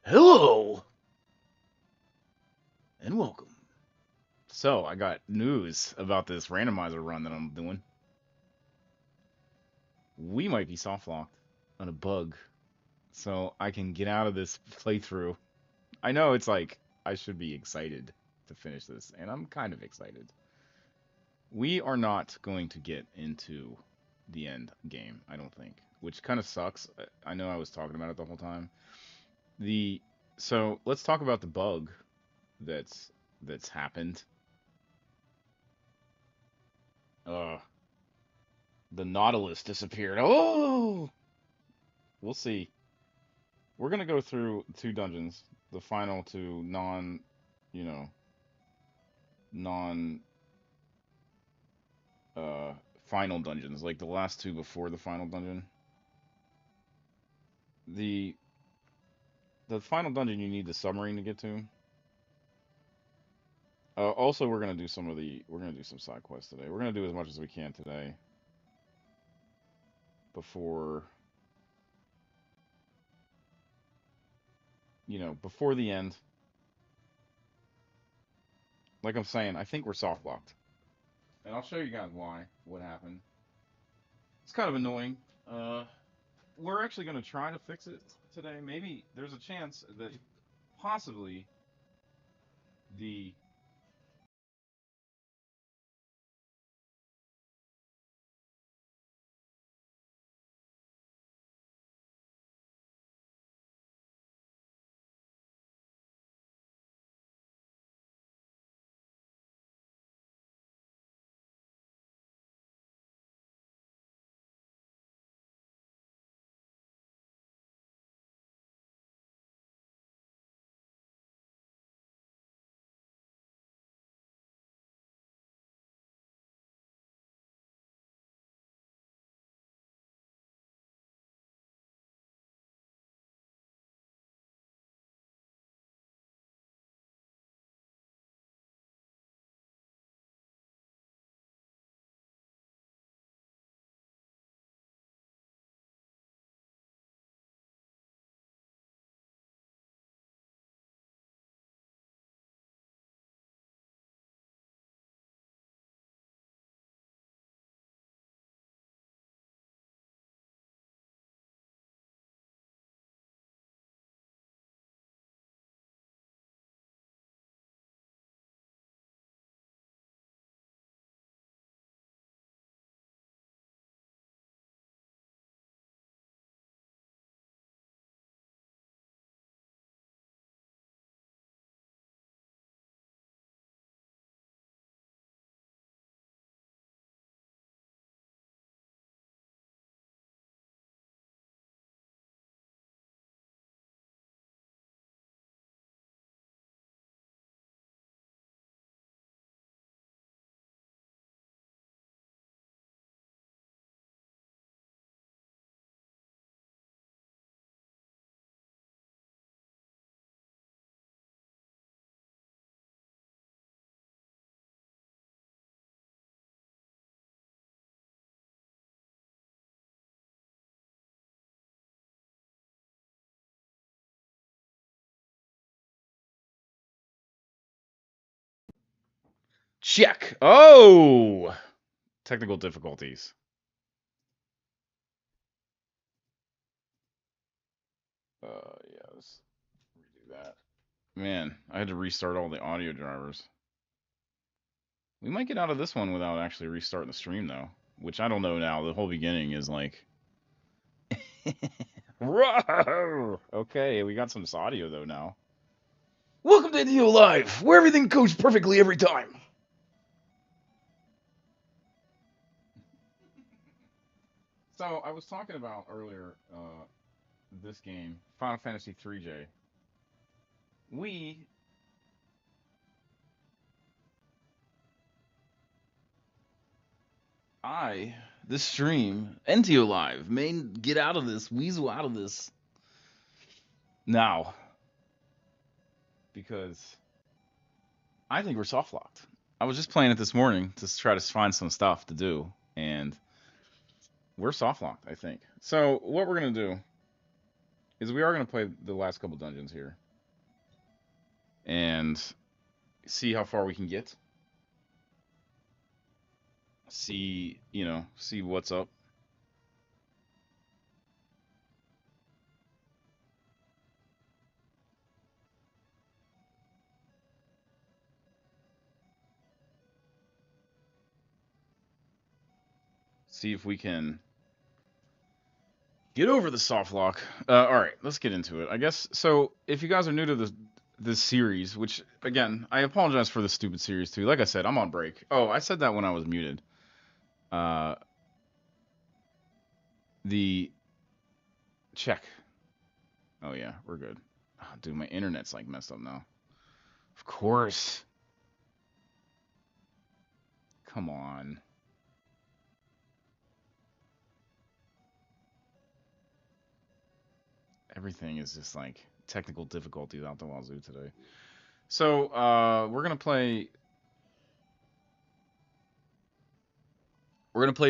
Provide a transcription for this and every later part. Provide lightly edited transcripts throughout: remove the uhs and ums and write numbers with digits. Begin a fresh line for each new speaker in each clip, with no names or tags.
Hello and welcome. So, I got news about this randomizer run that I'm doing. We might be soft locked on a bug, so I can get out of this playthrough. I know it's like I should be excited to finish this, and I'm kind of excited. We are not going to get into the end game, I don't think, which kind of sucks. I know I was talking about it the whole time. The so let's talk about the bug that's happened. Uh, the Nautilus disappeared. Oh, we'll see. We're gonna go through two dungeons, the final two you know, non uh final dungeons, like the last two before the final dungeon. The the final dungeon you need the submarine to get to. Also, we're gonna do some side quests today. We're gonna do as much as we can today before before the end. Like I'm saying, I think we're soft locked, and I'll show you guys what happened. It's kind of annoying. Uh, we're actually going to try to fix it today. Maybe there's a chance that possibly the check. Oh, technical difficulties. Yeah, let's redo that. Man, I had to restart all the audio drivers. We might get out of this one without actually restarting the stream though, which I don't know now. The whole beginning is like Whoa! Okay, we got some audio though now. Welcome to NEO Live, where everything goes perfectly every time. So I was talking about earlier this game, Final Fantasy 3 J. We I this stream, NTO Live, main get out of this, weasel out of this now because I think we're soft locked. I was just playing it this morning to try to find some stuff to do, and we're soft locked, I think. So what we're gonna do is we are going to play the last couple dungeons here and see how far we can get. See, see what's up. See if we can get over the soft lock. All right, let's get into it. I guess so. If you guys are new to this series, which again, I apologize for the stupid series too. Like I said, I'm on break. Oh, I said that when I was muted. Uh, the check. Oh yeah, we're good. Oh, dude, my internet's like messed up now. Of course. Come on. Everything is just like technical difficulties out the wazoo today. So we're gonna play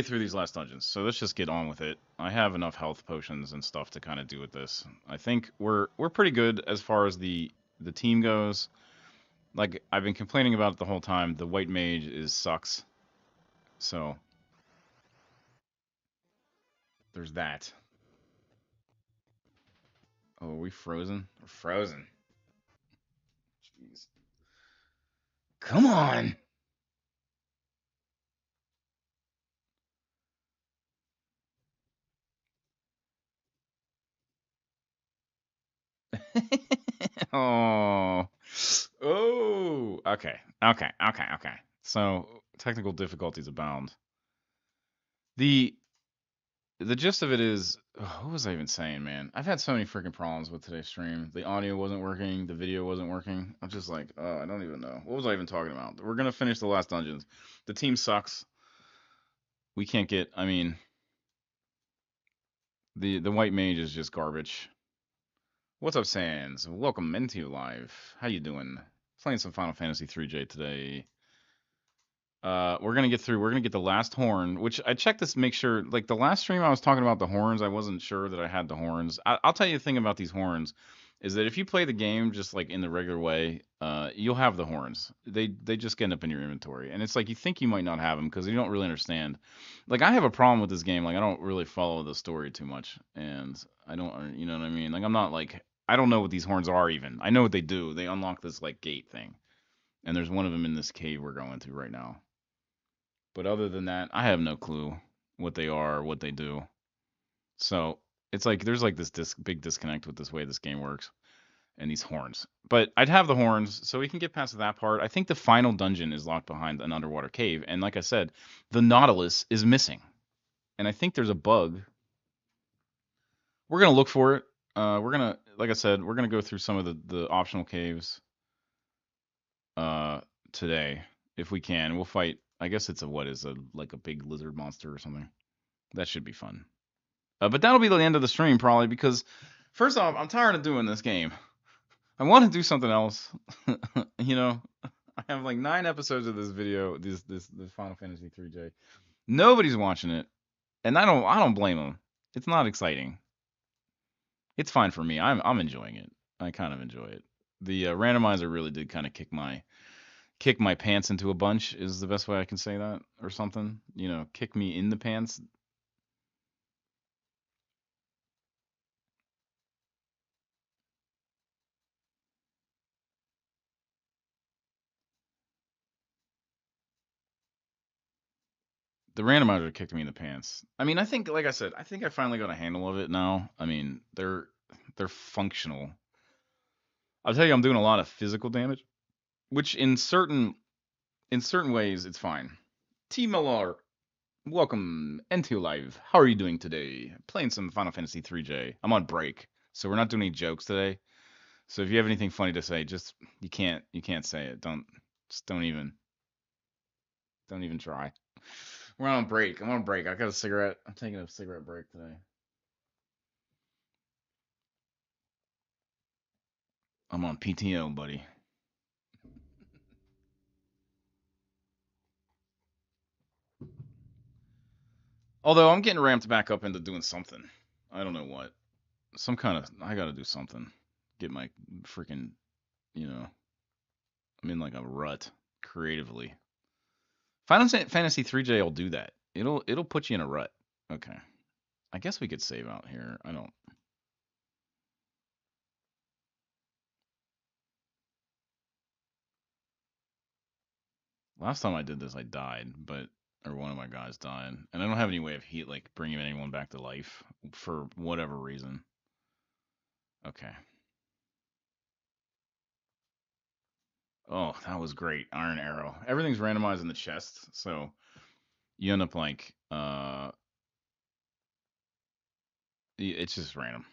through these last dungeons. So let's just get on with it. I have enough health potions and stuff to kind of do with this. I think we're pretty good as far as the team goes. Like I've been complaining about it the whole time. The white mage is sucks. So there's that. Oh, are we frozen? We're frozen. Jeez. Come on. Oh. Oh. Okay. Okay. Okay. Okay. So technical difficulties abound. The the gist of it is, what was I even saying, man? I've had so many freaking problems with today's stream. The audio wasn't working, the video wasn't working. I'm just like, oh, I don't even know. What was I even talking about? We're gonna finish the last dungeons. The team sucks. We can't get. I mean, the white mage is just garbage. What's up, Sans? Welcome into live. How you doing? Playing some Final Fantasy 3 J today. We're gonna get through. We're gonna get the last horn, which I checked this to make sure. Like the last stream, I was talking about the horns. I wasn't sure that I had the horns. I'll tell you the thing about these horns is that if you play the game just like in the regular way, you'll have the horns. They just end up in your inventory, and it's like you think you might not have them because you don't really understand. Like I have a problem with this game. Like I don't really follow the story too much, and I don't, you know what I mean. Like I'm not like I don't know what these horns are even. I know what they do. They unlock this like gate thing, and there's one of them in this cave we're going to right now. But other than that, I have no clue what they are, what they do. So it's like there's like this big disconnect with this way this game works and these horns. But I'd have the horns, so we can get past that part. I think the final dungeon is locked behind an underwater cave, and like I said, the Nautilus is missing, and I think there's a bug. We're gonna look for it. We're gonna, like I said, we're gonna go through some of the optional caves uh, today if we can. We'll fight. I guess it's a what is a like a big lizard monster or something. That should be fun. But that'll be the end of the stream probably because first off, I'm tired of doing this game. I want to do something else. you know, I have like 9 episodes of this video, this Final Fantasy 3J. Nobody's watching it, and I don't blame them. It's not exciting. It's fine for me. I'm enjoying it. I kind of enjoy it. The randomizer really did kind of kick my pants into a bunch is the best way I can say that or something. Kick me in the pants. The randomizer kicked me in the pants. I mean, I think, like I said, I think I finally got a handle of it now. I mean, they're functional. I'll tell you, I'm doing a lot of physical damage, which in certain ways it's fine. T Millar, welcome into live. How are you doing today? Playing some Final Fantasy 3J. I'm on break, so we're not doing any jokes today. So if you have anything funny to say, just you can't say it. Don't even try. We're on break. I'm on break. I got a cigarette. I'm taking a cigarette break today. I'm on PTO, buddy. Although I'm getting ramped back up into doing something. I don't know what. some kind of. I gotta do something. Get my freaking. You know, I'm in like a rut creatively. Final Fantasy 3J will do that. It'll put you in a rut. Okay. I guess we could save out here. I don't. Last time I did this, I died, but or one of my guys died, and I don't have any way of like bringing anyone back to life for whatever reason. Okay. Oh, that was great. Iron Arrow. Everything's randomized in the chest, so you end up like it's just random.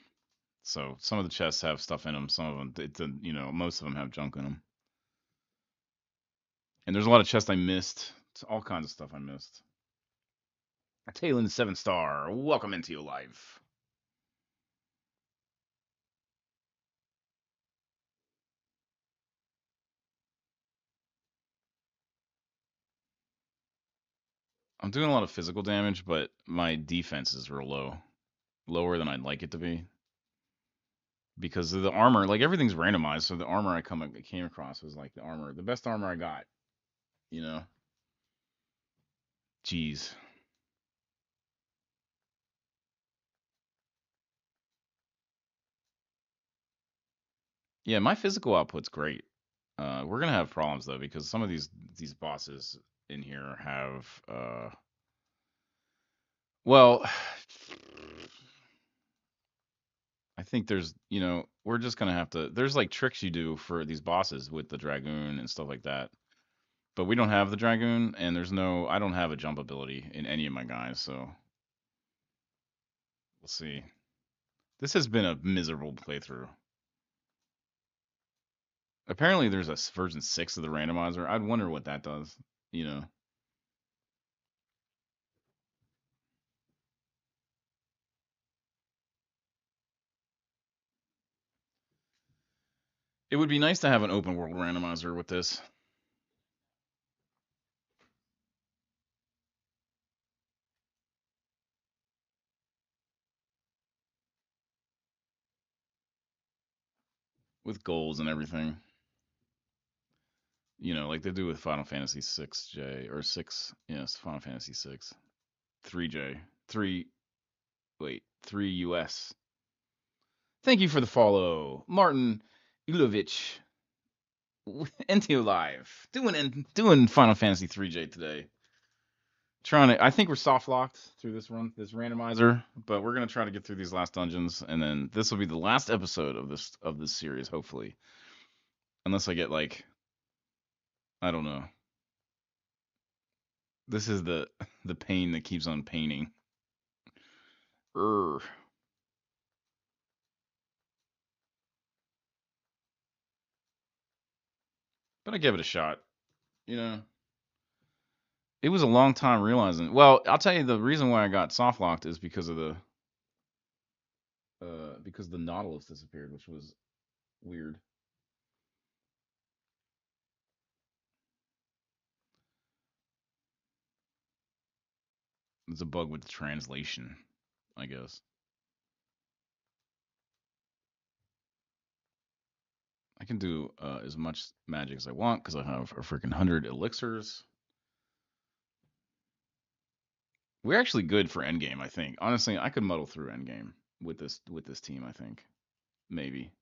So some of the chests have stuff in them. Some of them, most of them have junk in them. And there's a lot of chests I missed. It's all kinds of stuff I missed. Talon 7-star. Welcome into your life. I'm doing a lot of physical damage, but my defense is real low. Lower than I'd like it to be. Because of the armor, like everything's randomized, so the armor I came across was like the best armor I got, you know. Jeez. Yeah, my physical output's great. We're gonna have problems though because some of these bosses in here have well, I think we're just gonna have to. There's like tricks you do for these bosses with the dragoon and stuff like that. But we don't have the dragoon, and I don't have a jump ability in any of my guys, so we'll see. This has been a miserable playthrough. Apparently, there's a version 6 of the randomizer. I'd wonder what that does. You know, it would be nice to have an open world randomizer with this. With goals and everything. Like they do with Final Fantasy 6J or 6, yes, Final Fantasy 6. 3J. 3 wait, 3 US. Thank you for the follow, Martin Ulovich. NTO Live. Doing Final Fantasy 3J today. I think we're soft locked through this randomizer, but we're gonna try to get through these last dungeons, and then this will be the last episode of this series, hopefully. Unless I get like, I don't know. This is the pain that keeps on painting. Urgh. But I gave it a shot. You know, it was a long time realizing. Well, I'll tell you the reason why I got soft locked is because the Nautilus disappeared, which was weird. It's a bug with the translation, I guess. I can do as much magic as I want because I have a freaking 100 elixirs. We're actually good for endgame, I think. Honestly, I could muddle through endgame with this team. I think maybe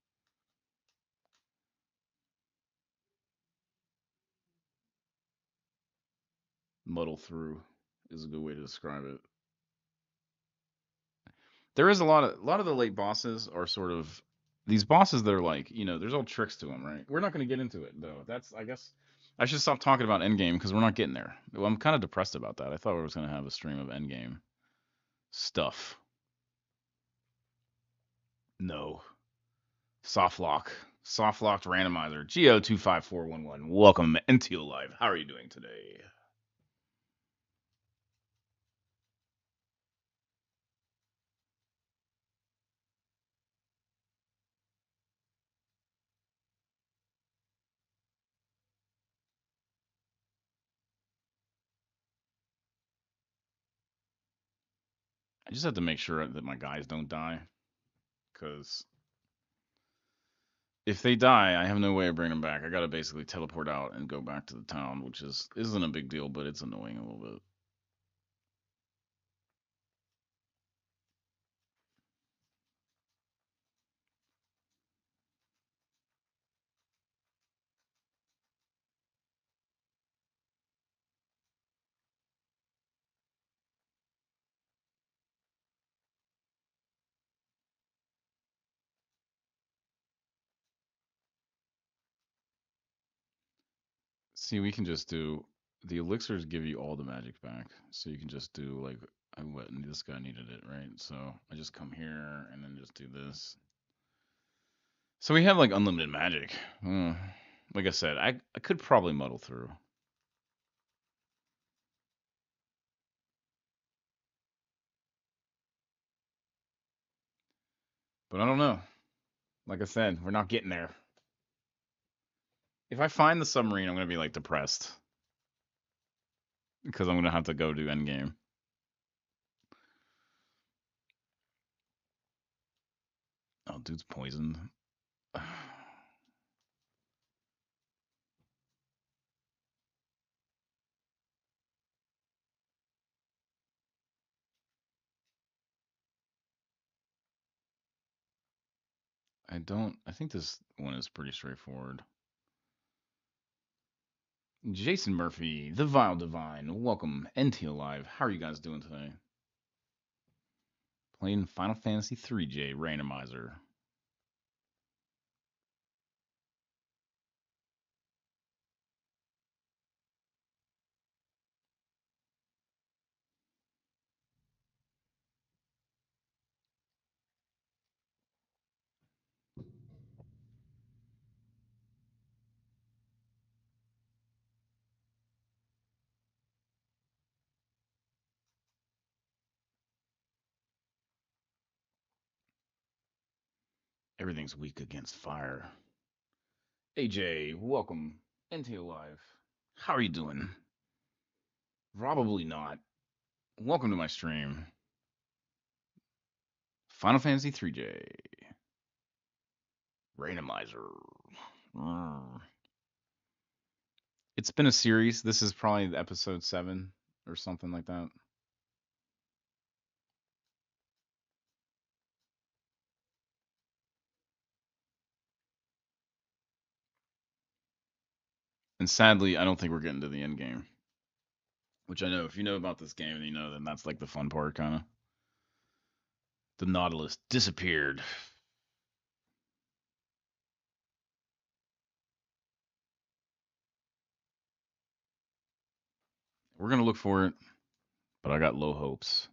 muddle through is a good way to describe it. There is a lot of the late bosses are sort of these bosses that are like there's all tricks to them, right? We're not going to get into it though. That's I guess I should stop talking about endgame because we're not getting there. Well, I'm kind of depressed about that. I thought we was going to have a stream of endgame stuff. No. Soft lock. Soft locked randomizer. Go25411. Welcome into your life. How are you doing today? I just have to make sure that my guys don't die. because if they die, I have no way of bringing them back. I gotta basically teleport out and go back to the town, which isn't a big deal, but it's annoying a little bit. See, we can just do the elixirs give you all the magic back, so you can just do like what this guy needed it, right? So I just come here and then just do this. So we have like unlimited magic. Like I said, I could probably muddle through. But I don't know. Like I said, we're not getting there. If I find the submarine, I'm gonna be like depressed because I'm gonna have to go do endgame. Oh, dude's poisoned. I don't. I think this one is pretty straightforward. Jason Murphy, the Vile Divine, welcome. NT Alive. How are you guys doing today? Playing Final Fantasy 3 J Randomizer. Everything's weak against fire. AJ, welcome. NT Alive. How are you doing? Probably not. Welcome to my stream. Final Fantasy 3J Randomizer. It's been a series. This is probably episode 7 or something like that. And sadly, I don't think we're getting to the end game. Which I know, if you know about this game, then you know that that's like the fun part, kind of. The Nautilus disappeared. We're gonna look for it, but I got low hopes.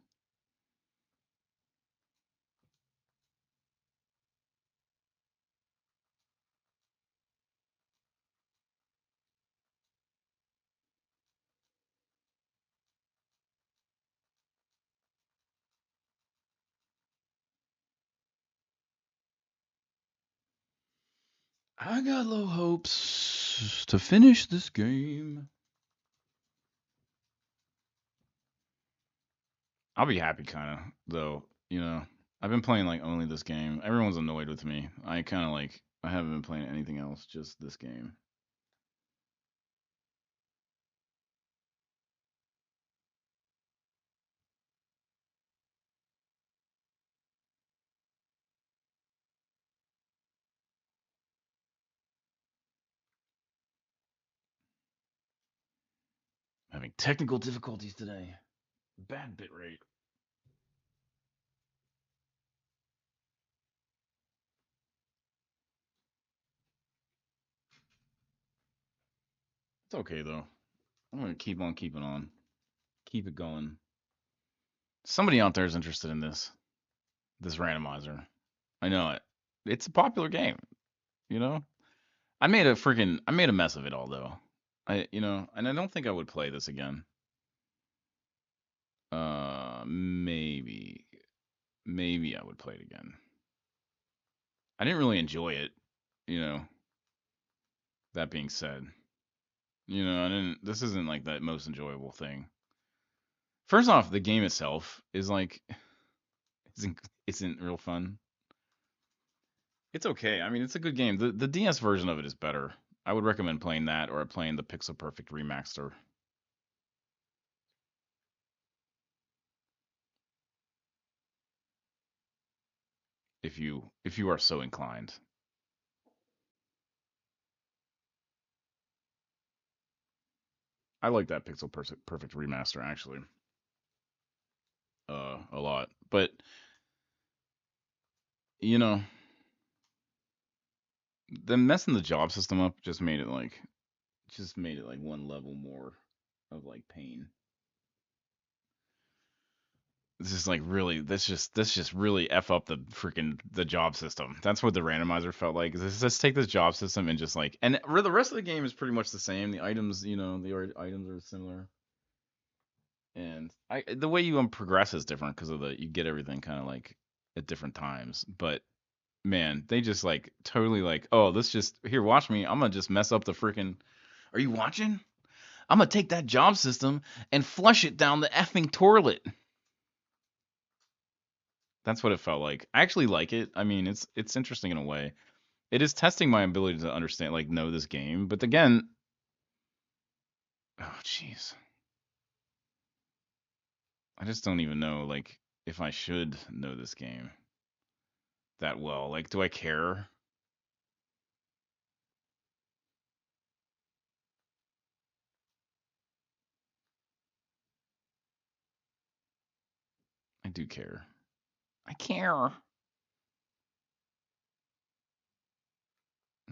I got low hopes to finish this game. I'll be happy, kind of, though. You know, I've been playing like only this game. Everyone's annoyed with me. I kind of like I haven't been playing anything else, just this game. Having technical difficulties today. Bad bitrate. It's okay though. I'm gonna keep on keeping on. Keep it going. Somebody out there is interested in this randomizer. I know it. It's a popular game, you know? I made a mess of it all though. And I don't think I would play this again. Maybe I would play it again. I didn't really enjoy it, you know. That being said, I didn't. This isn't like the most enjoyable thing. First off, the game itself is like isn't real fun. It's okay. I mean, it's a good game. The DS version of it is better. I would recommend playing that or playing the Pixel Perfect remaster if you are so inclined. I like that Perfect remaster actually, a lot. But you know, them messing the job system up just made it like one level more of like pain. This is like really this just really f up the freaking the job system. That's what the randomizer felt like. Is this just take this job system and just like and the rest of the game is pretty much the same. The items, items are similar, and I the way you progress is different because of the you get everything kind of like at different times. But man, they just like totally like, oh, this just here, watch me. I'm gonna just mess up the freaking. Are you watching? I'm gonna take that job system and flush it down the effing toilet. That's what it felt like. I actually like it. I mean, it's interesting in a way. It is testing my ability to understand, like, know this game. But again, oh jeez, I just don't even know, like, if I should know this game that well. Like, do I care? I do care. I care.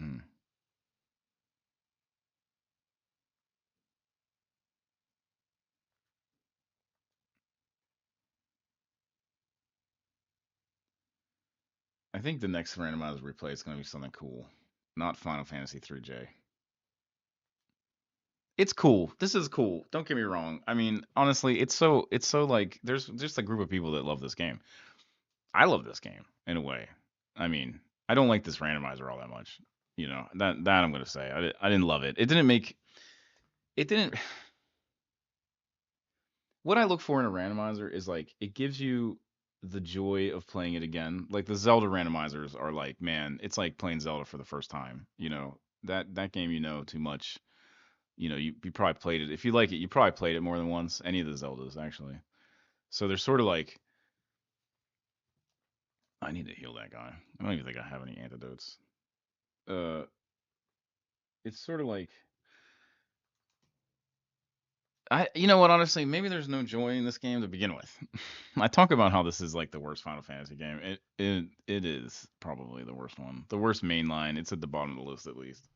Mm. I think the next randomizer replay is going to be something cool, not Final Fantasy 3 J. It's cool. This is cool. Don't get me wrong. I mean, honestly, it's so like there's just a group of people that love this game. I love this game in a way. I mean, I don't like this randomizer all that much. That I'm gonna say. I didn't love it. It didn't make it didn't. What I look for in a randomizer is like it gives you the joy of playing it again. Like the Zelda randomizers are like, man, it's like playing Zelda for the first time. That game too much. You probably played it. If you like it, you probably played it more than once. Any of the Zeldas actually. So they're sort of like, I need to heal that guy. I don't even think I have any antidotes. Uh, it's sort of like you know what? Honestly, maybe there's no joy in this game to begin with. I talk about how this is like the worst Final Fantasy game. It is probably the worst one, the worst mainline. It's at the bottom of the list at least.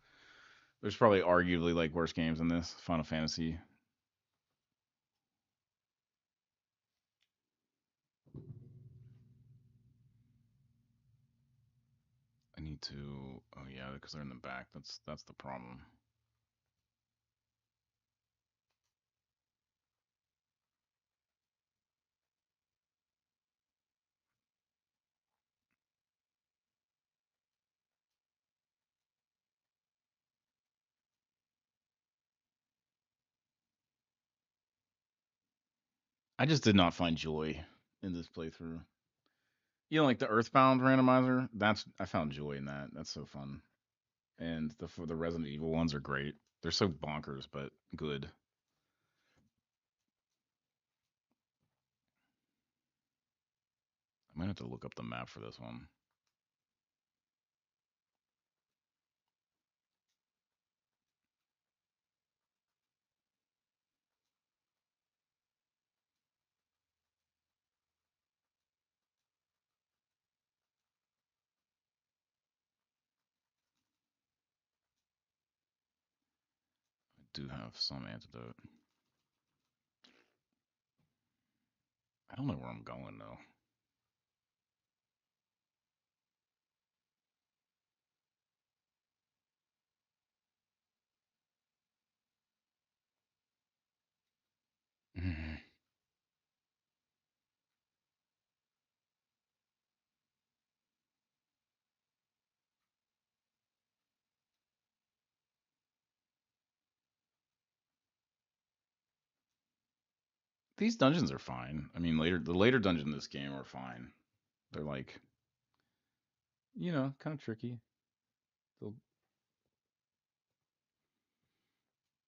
There's probably arguably like worse games than this Final Fantasy. I need to. Oh yeah, because they're in the back. That's the problem. I just did not find joy in this playthrough. Like the Earthbound randomizer. That's I found joy in that. That's so fun. And the Resident Evil ones are great. They're so bonkers, but good. I'm gonna have to look up the map for this one. I do have some antidote. I don't know where I'm going though. These dungeons are fine. I mean, the later dungeons in this game are fine. They're like kind of tricky. They'll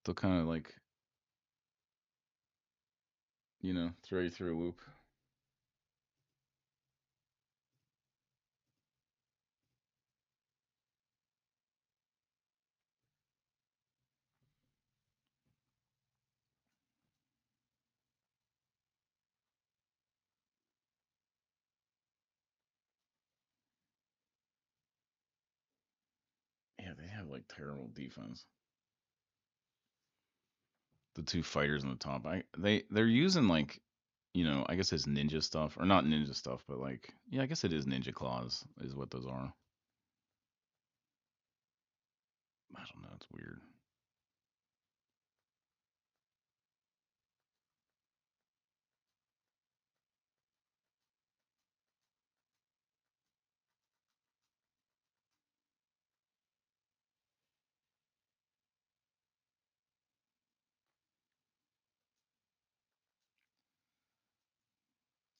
they'll kind of like, throw you through a loop. Yeah, they have like terrible defense. The two fighters in the top, they're using like, I guess it's ninja stuff or not ninja stuff, but like, yeah, I guess it is ninja claws is what those are. I don't know, it's weird.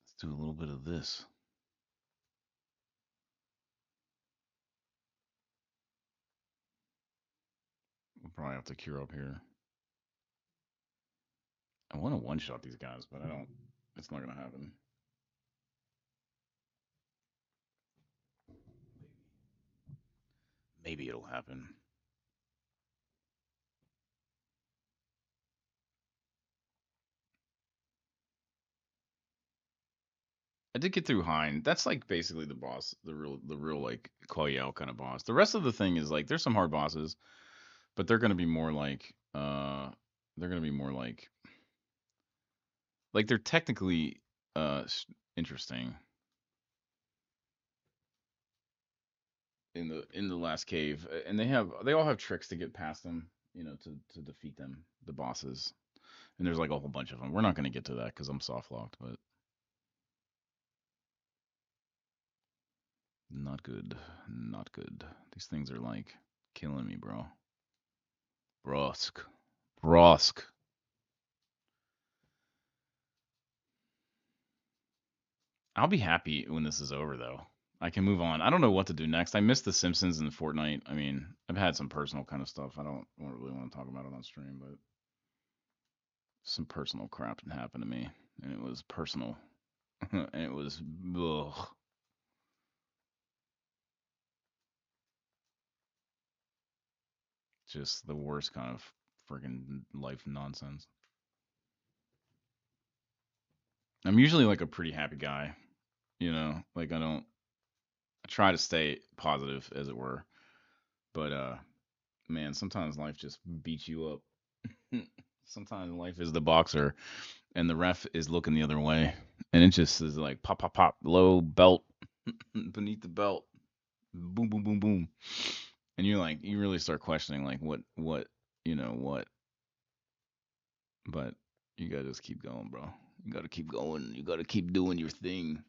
Let's do a little bit of this. We'll probably have to cure up here. I want to one shot these guys, but I don't. It's not gonna happen. Maybe it'll happen. I did get through Hind. That's like basically the boss, the real like Koyao kind of boss. The rest of the thing is like there's some hard bosses, but they're gonna be more like they're gonna be more like they're technically interesting in the last cave, and they all have tricks to get past them, to defeat them, the bosses. And there's like a whole bunch of them. We're not gonna get to that because I'm soft locked, but not good, not good. These things are like killing me, bro. Brusque, brusque. I'll be happy when this is over, though. I can move on. I don't know what to do next. I missed The Simpsons and Fortnite. I mean, I've had some personal kind of stuff. I don't really want to talk about it on stream, but some personal crap happened to me, and it was personal, and it was ugh, just the worst kind of freaking life nonsense. I'm usually like a pretty happy guy, like I try to stay positive, as it were, but man, sometimes life just beats you up. Sometimes life is the boxer and the ref is looking the other way, and it just is like pop, pop, pop, low belt, beneath the belt, boom, boom, boom, boom, and you're like, you really start questioning like what, but you gotta just keep going, bro. You gotta keep going. You gotta keep doing your thing.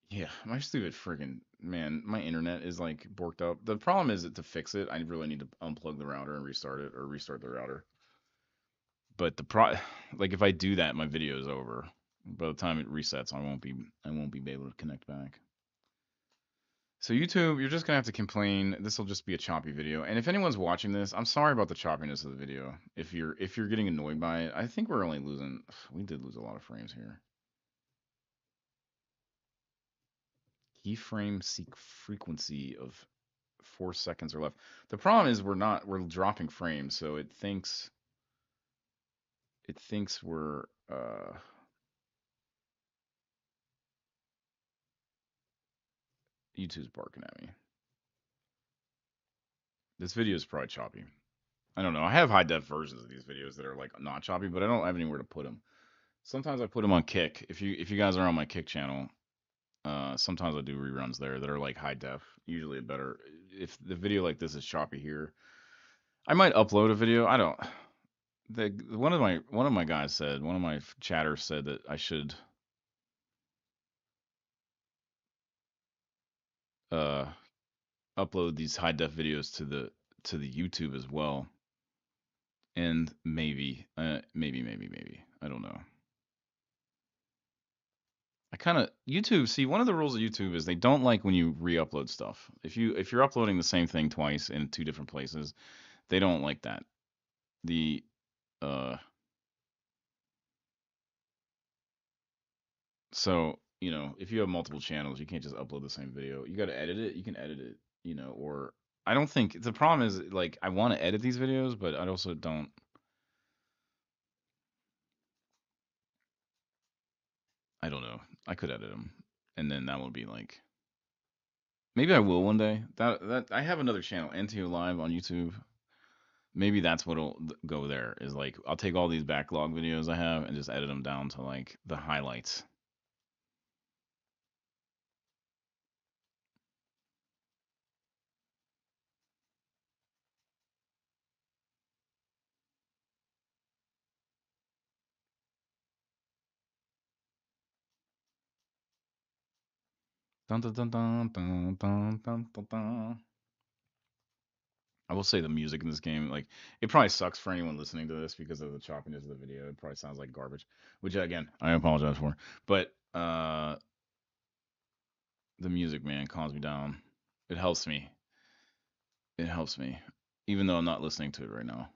Yeah, my stupid friggin' man, my internet is like borked up. The problem is that to fix it, I really need to unplug the router and restart it, or restart the router. But like if I do that, my video is over. By the time it resets, I won't be able to connect back. So YouTube, you're just gonna have to complain. This will just be a choppy video. And if anyone's watching this, I'm sorry about the choppiness of the video. If you're getting annoyed by it, I think we're only losing. We did lose a lot of frames here. Keyframe seek frequency of 4 seconds or left. The problem is we're dropping frames, so it thinks we're YouTube's barking at me. This video is probably choppy. I don't know. I have high def versions of these videos that are like not choppy, but I don't have anywhere to put them. Sometimes I put them on Kick. If you guys are on my Kick channel, sometimes I do reruns there that are like high def. Usually a better. If the video like this is choppy here, I might upload a video. I don't. One of my guys said, one of my chatters said that I should uh upload these high def videos to the YouTube as well. And maybe, maybe, I don't know. I kind of YouTube. See, one of the rules of YouTube is they don't like when you re-upload stuff. If you're uploading the same thing twice in two different places, they don't like that. The uh, so if you have multiple channels, you can't just upload the same video. You got to edit it. You can edit it, or I don't think the problem is like I want to edit these videos, but I also don't. I don't know. I could edit them, and then that would be like maybe I will one day. That I have another channel, NTO Live on YouTube. Maybe that's what'll go there. Is like I'll take all these backlog videos I have and just edit them down to like the highlights. Dun, dun, dun, dun, dun, dun, dun, dun, dun. I will say the music in this game, like, it probably sucks for anyone listening to this because of the choppiness of the video. It probably sounds like garbage, which again, I apologize for. But the music, man, calms me down. It helps me. It helps me, even though I'm not listening to it right now.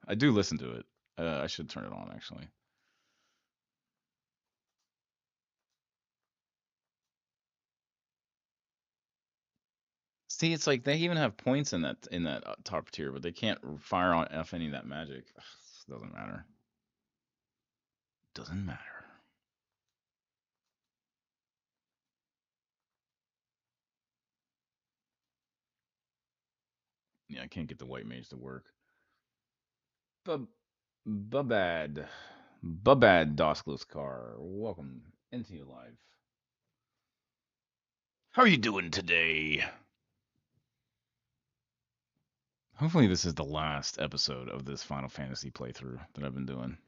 I do listen to it. I should turn it on actually. See, it's like they even have points in that top tier, but they can't fire on F any of that magic. Ugh, doesn't matter. Doesn't matter. Yeah, I can't get the white mage to work. Bub Bubad. Bubad Doskless Car. Welcome into your life. How are you doing today? Hopefully this is the last episode of this Final Fantasy playthrough that I've been doing.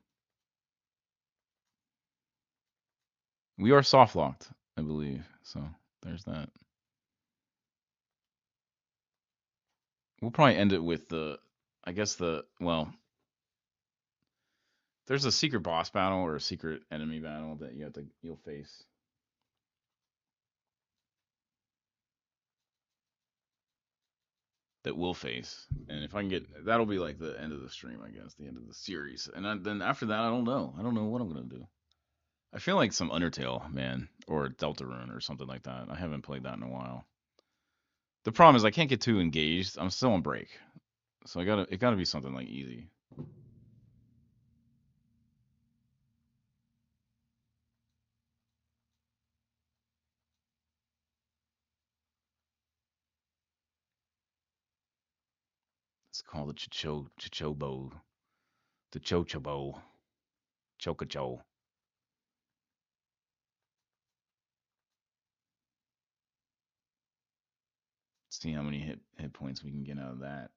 We are soft locked, I believe. So there's that. We'll probably end it with I guess there's a secret boss battle or a secret enemy battle that you'll face. That we'll face, and if I can get that'll be like the end of the stream, I guess, the end of the series, and then after that, I don't know. I don't know what I'm gonna do. I feel like some Undertale, man, or Deltarune or something like that. I haven't played that in a while. The problem is I can't get too engaged. I'm still on break, so it gotta be something like easy. It's called the Chichobo, the Chochobo, Chococho. See how many hit points we can get out of that.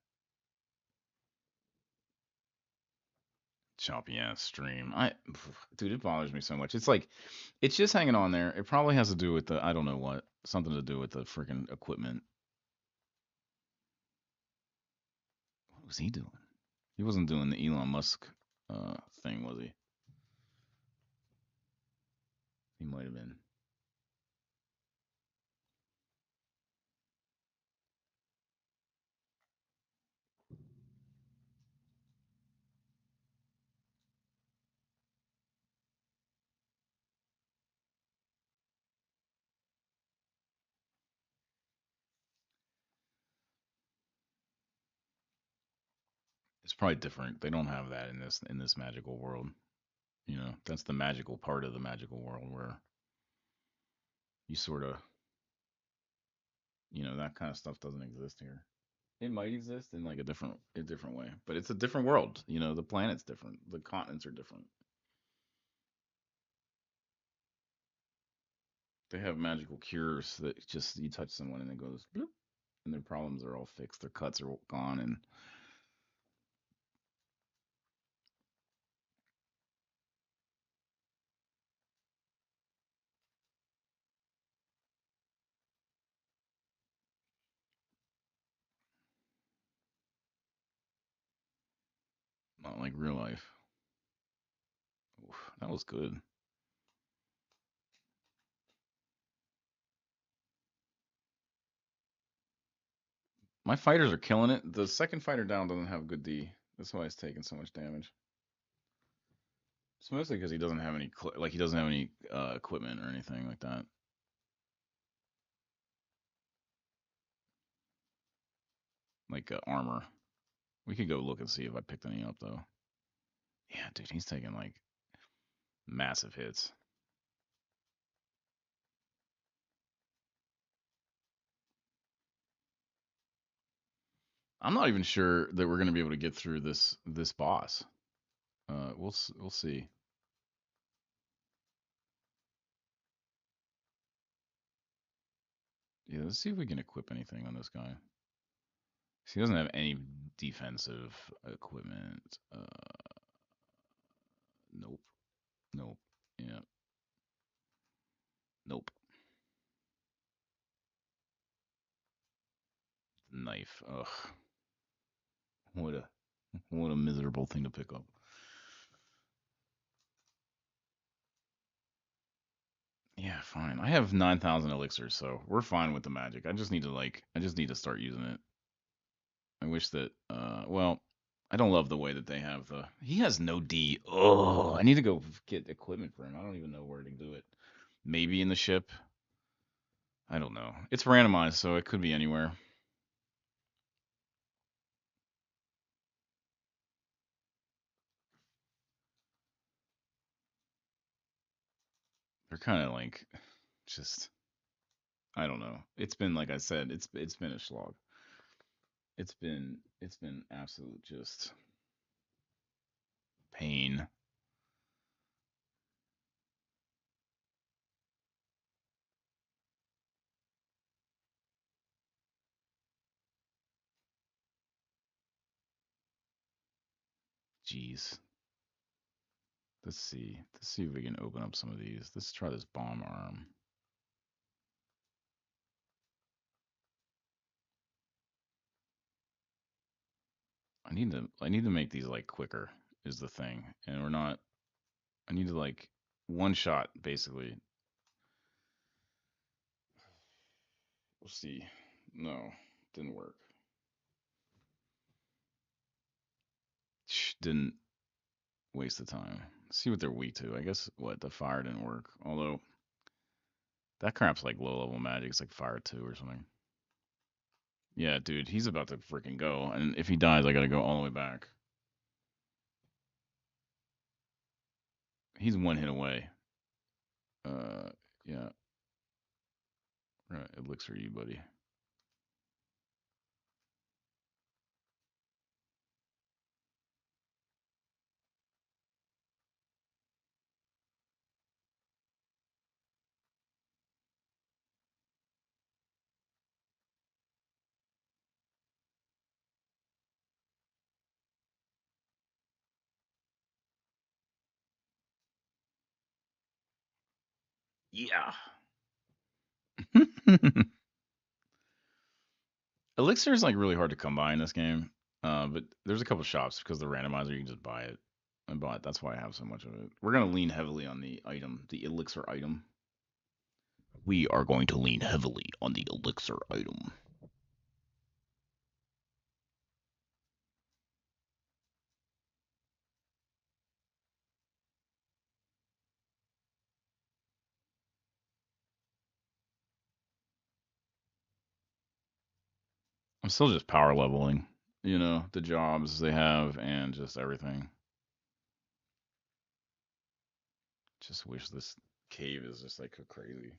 Choppy ass stream. Dude, it bothers me so much. It's like it's just hanging on there. It probably has to do with the I don't know what, something to do with the freaking equipment. What was he doing? He wasn't doing the Elon Musk thing, was he? He might have been. It's probably different. They don't have that in this magical world. That's the magical part of the magical world where you sort of, that kind of stuff doesn't exist here. It might exist in like a different way, but it's a different world. The planet's different, the continents are different. They have magical cures that just you touch someone and it goes bloop, and their problems are all fixed. Their cuts are gone, and not like real life. Oof, that was good. My fighters are killing it. The second fighter down doesn't have good D. That's why he's taking so much damage. It's mostly because he doesn't have any he doesn't have any equipment or anything like that. Like armor. We could go look and see if I picked any up though. Yeah, dude, he's taking like massive hits. I'm not even sure that we're gonna be able to get through this boss. We'll see. Yeah, let's see if we can equip anything on this guy. He doesn't have any defensive equipment. Nope. Nope. Yeah. Nope. Knife. Ugh. What a what a miserable thing to pick up. Yeah, fine. I have 9,000 elixirs, so we're fine with the magic. I just need to start using it. I wish that well, I don't love the way that they have the he has no D. Oh, I need to go get equipment for him. I don't even know where to do it. Maybe in the ship. I don't know. It's randomized, so it could be anywhere. They're kind of like just I don't know. It's been like I said, it's been a slog. It's been absolute just pain. Jeez. Let's see. Let's see if we can open up some of these. Let's try this bomb arm. I need to make these like quicker is the thing. And we're not I need to like one shot basically. We'll see. No, didn't work. Didn't waste the time. Let's see what they're weak to. I guess what the fire didn't work. Although that crap's like low level magic. It's like fire 2 or something. Yeah, dude, he's about to freaking go. And if he dies, I gotta go all the way back. He's one hit away. Yeah. Right, elixir you, buddy. Yeah. Elixir is like really hard to come by in this game. But there's a couple shops because the randomizer you can just buy it. I bought it. That's why I have so much of it. We're gonna lean heavily on the item, the elixir item. We are going to lean heavily on the elixir item. I'm still just power leveling, the jobs they have and just everything. Just wish this cave is just like crazy.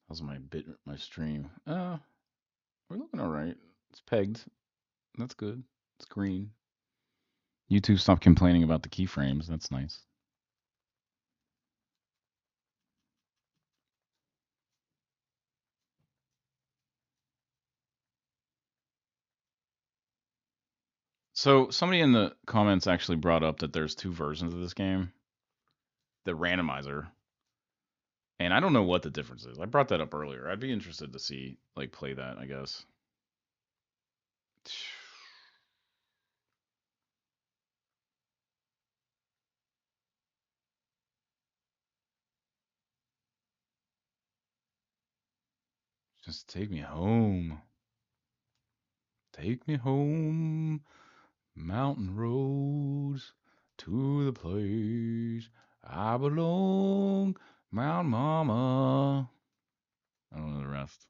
How's my stream? We're looking all right. It's pegged. That's good. It's green. YouTube stopped complaining about the keyframes. That's nice. So somebody in the comments actually brought up that there's two versions of this game, the randomizer, and I don't know what the difference is. I brought that up earlier. I'd be interested to see like play that, I guess. Just take me home. Take me home. Mountain roads to the place I belong. Mount Mama. I don't know the rest.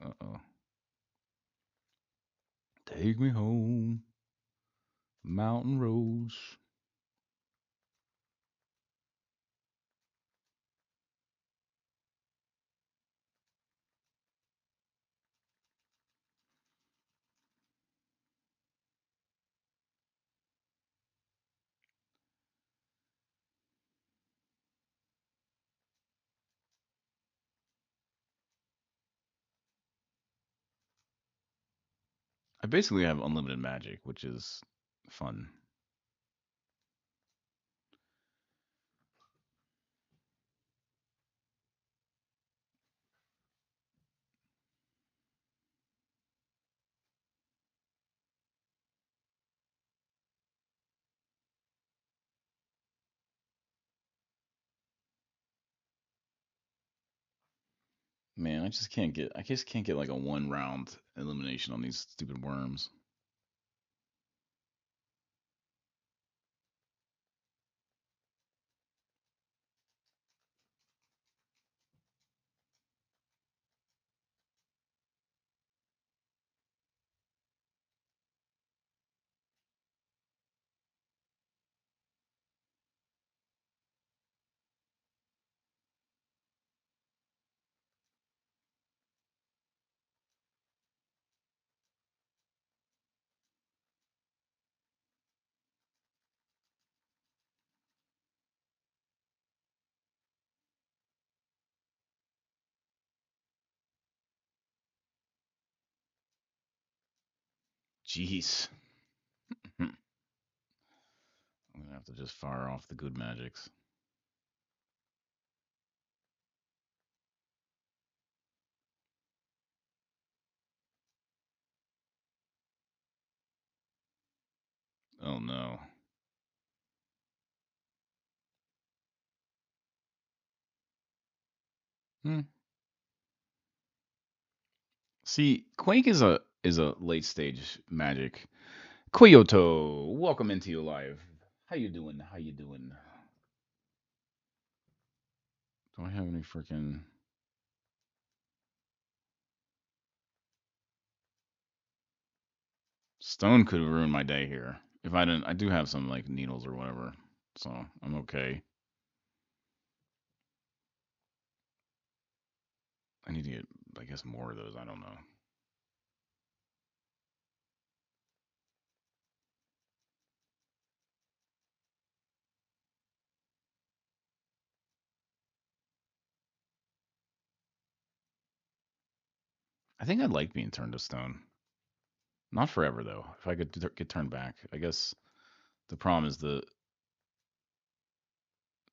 Uh-oh. Take me home. Mountain roads. I basically have unlimited magic, which is fun. Man, I just can't get like a one round elimination on these stupid worms. Jeez. I'm gonna have to just fire off the good magics. Oh no. Hmm. See, Quake is a late stage magic. Kyoto, welcome into your live. How you doing? How you doing? Do I have any freaking stone could ruin my day here. If I didn't I do have some like needles or whatever. So I'm okay. I need to get I guess more of those. I don't know. I think I'd like being turned to stone. Not forever though. If I could get turned back. I guess the problem is the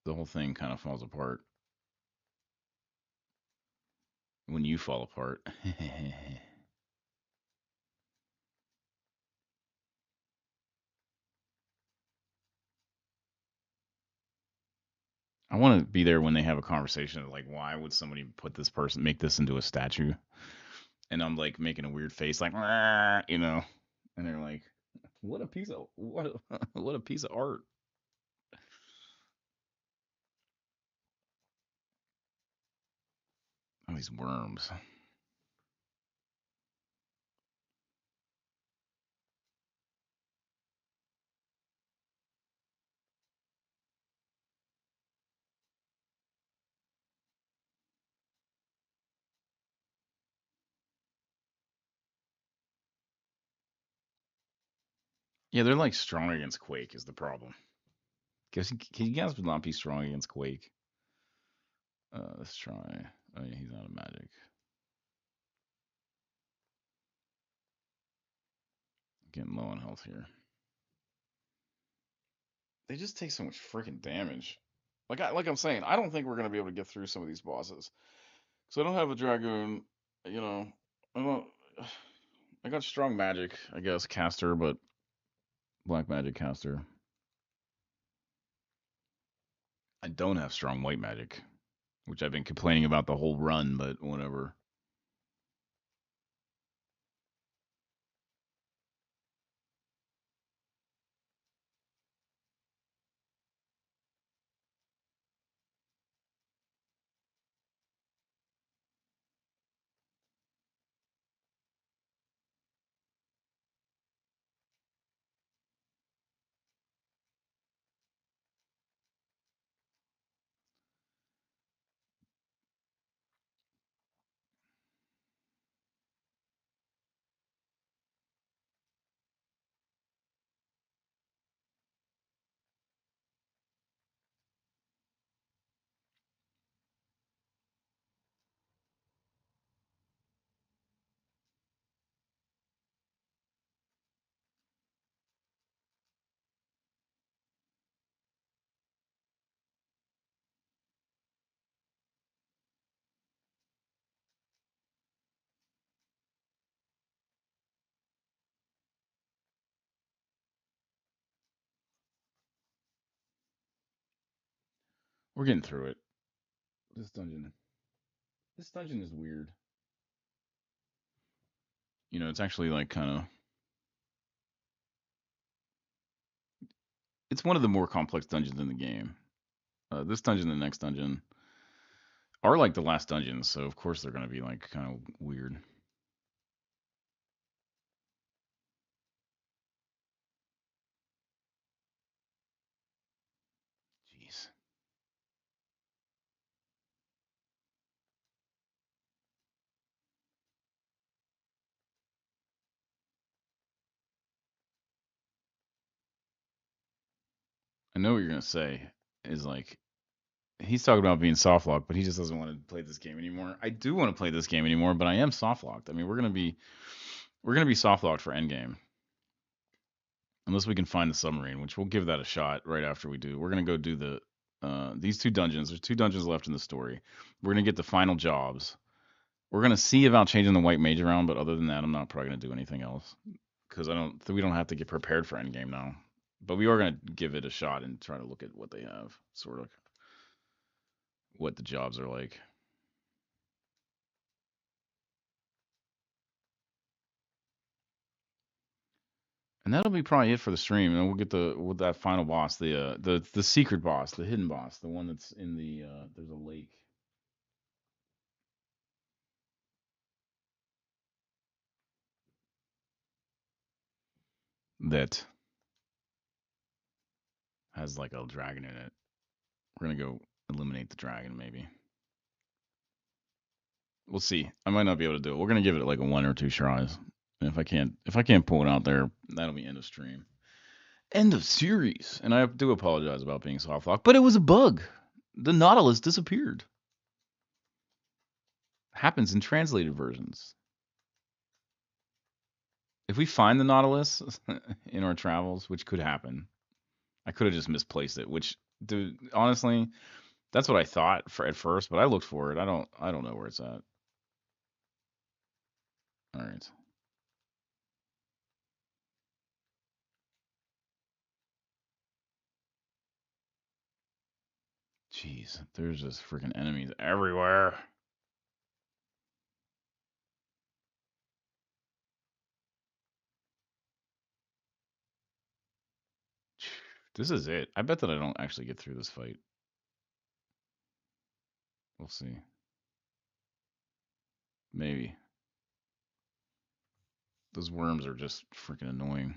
whole thing kind of falls apart when you fall apart. I want to be there when they have a conversation of like, why would somebody put this person make this into a statue? And I'm like making a weird face, like, you know, and they're like, what a piece of art. Oh, these worms. Yeah, they're like strong against Quake is the problem. Can you guys not be strong against Quake? Let's try. Oh yeah, he's out of magic. Getting low on health here. They just take so much freaking damage. Like I'm saying, I don't think we're gonna be able to get through some of these bosses. So I don't have a dragoon. You know, I don't. I got strong magic, I guess, caster, but black magic caster. I don't have strong white magic, which I've been complaining about the whole run, but whatever. We're getting through it. This dungeon. This dungeon is weird. You know, it's actually like kind of. It's one of the more complex dungeons in the game. This dungeon and the next dungeon are like the last dungeons, so of course they're going to be like kind of weird. Jeez. I know what you're going to say is like he's talking about being soft locked, but he just doesn't want to play this game anymore. I do want to play this game anymore, but I am soft locked. I mean, we're gonna be soft locked for endgame unless we can find the submarine, which we'll give that a shot right after we do. We're gonna go do the these two dungeons. There's two dungeons left in the story. We're gonna get the final jobs. We're gonna see about changing the white mage around, but other than that, I'm not probably gonna do anything else because we don't have to get prepared for endgame now. But we are gonna give it a shot and try to look at what they have, sort of what the jobs are like. And that'll be probably it for the stream. And we'll get the with that final boss, the secret boss, the hidden boss, the one that's in the there's a lake. That has like a dragon in it. We're gonna go eliminate the dragon, maybe. We'll see. I might not be able to do it. We're gonna give it like a one or two tries. And if I can't pull it out there, that'll be end of stream. End of series. And I do apologize about being soft locked, but it was a bug. The Nautilus disappeared. Happens in translated versions. If we find the Nautilus in our travels, which could happen, I could have just misplaced it. Which, dude, honestly, that's what I thought for at first. But I looked for it. I don't know where it's at. All right. Jeez, there's just freaking enemies everywhere. This is it. I bet that I don't actually get through this fight. We'll see. Maybe. Those worms are just freaking annoying.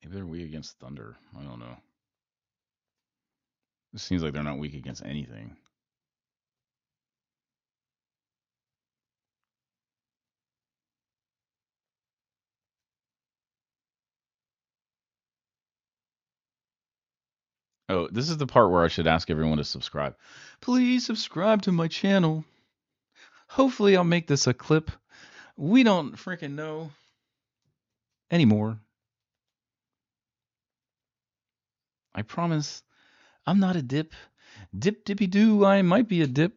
Maybe they're weak against thunder. I don't know. It seems like they're not weak against anything. Oh, this is the part where I should ask everyone to subscribe. Please subscribe to my channel. Hopefully, I'll make this a clip. We don't freaking know anymore. I promise. I'm not a dip. Dip dippy doo. I might be a dip.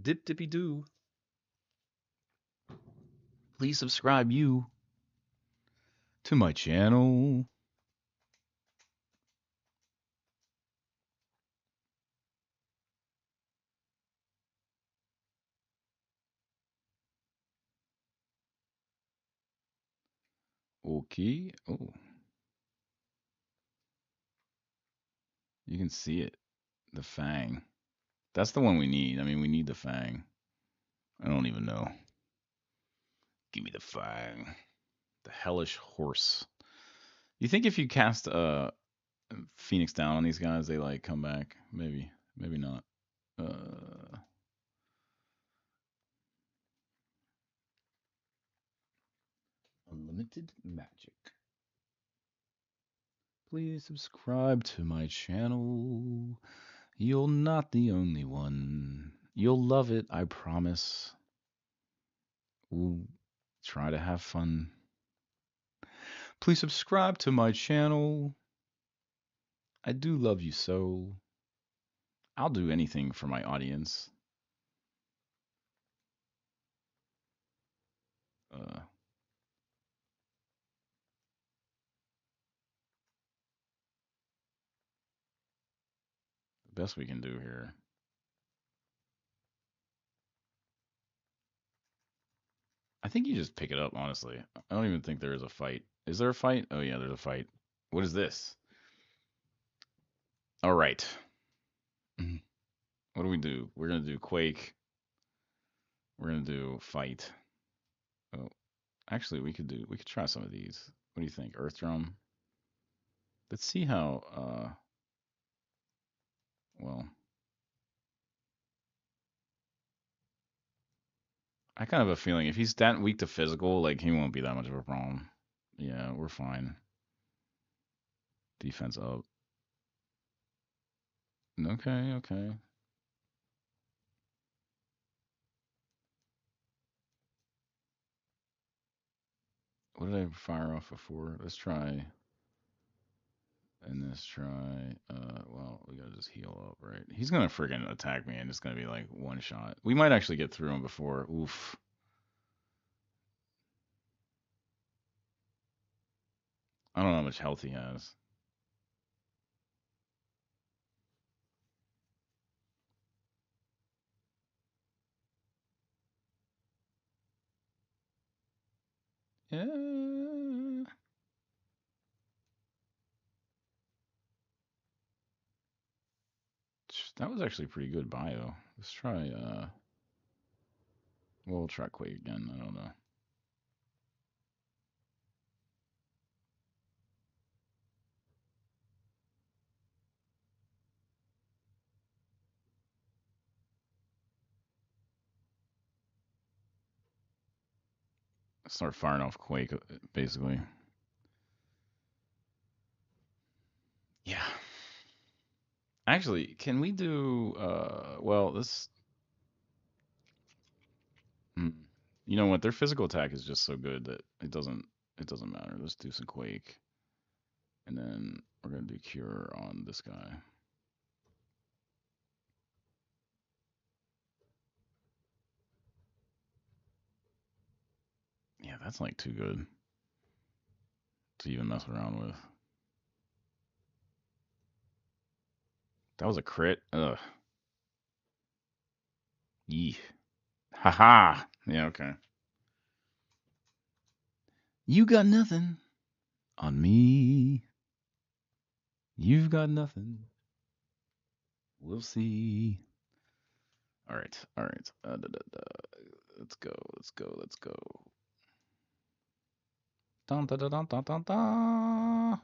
Dip dippy doo. Please subscribe you to my channel. Okay. Oh, you can see it. The fang. That's the one we need. I mean, we need the fang. I don't even know. Give me the fang. The hellish horse. You think if you cast Phoenix down on these guys, they like come back? Maybe. Maybe not. Unlimited magic. Please subscribe to my channel. You're not the only one. You'll love it, I promise. We'll try to have fun. Please subscribe to my channel. I do love you so. I'll do anything for my audience. The best we can do here. I think you just pick it up, honestly. I don't even think there is a fight. Is there a fight? Oh, yeah, there's a fight. What is this? All right. What do we do? We're going to do Quake. We're going to do Fight. Oh, actually, we could try some of these. What do you think? Earth Drum? Let's see how, well, I kind of have a feeling if he's that weak to physical, like, he won't be that much of a problem. Yeah, we're fine. Defense up. Okay, okay. What did I fire off before? Let's try. And let's try. Well, we gotta just heal up, right? He's gonna friggin' attack me, and it's gonna be like one shot. We might actually get through him before. Oof. I don't know how much health he has. Yeah. That was actually pretty good bio. Let's try. We'll try Quake again. I don't know. Start firing off Quake, basically. Yeah. Actually, can we do? Well, this. Hmm. You know what? Their physical attack is just so good that it doesn't matter. Let's do some Quake, and then we're gonna do Cure on this guy. Yeah, that's like too good to even mess around with. That was a crit. Ugh. Yee. Haha. Yeah. Okay. You got nothing on me. You've got nothing. We'll see. All right. All right. Let's go. Let's go. Let's go. Dun, dun, dun, dun, dun, dun, dun.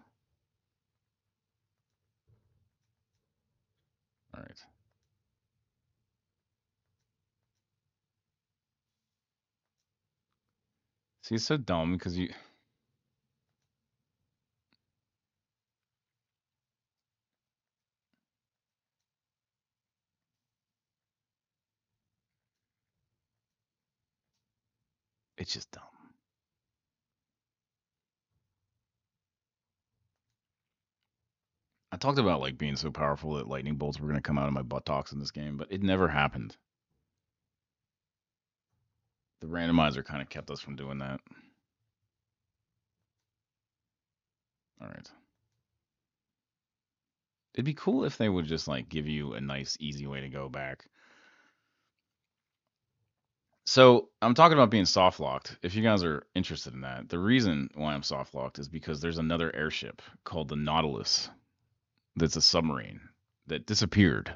All right. See, it's so dumb because you. It's just dumb. I talked about like being so powerful that lightning bolts were going to come out of my buttocks in this game, but it never happened. The randomizer kind of kept us from doing that. All right. It'd be cool if they would just like give you a nice, easy way to go back. So I'm talking about being soft locked. If you guys are interested in that, the reason why I'm soft locked is because there's another airship called the Nautilus that's a submarine that disappeared,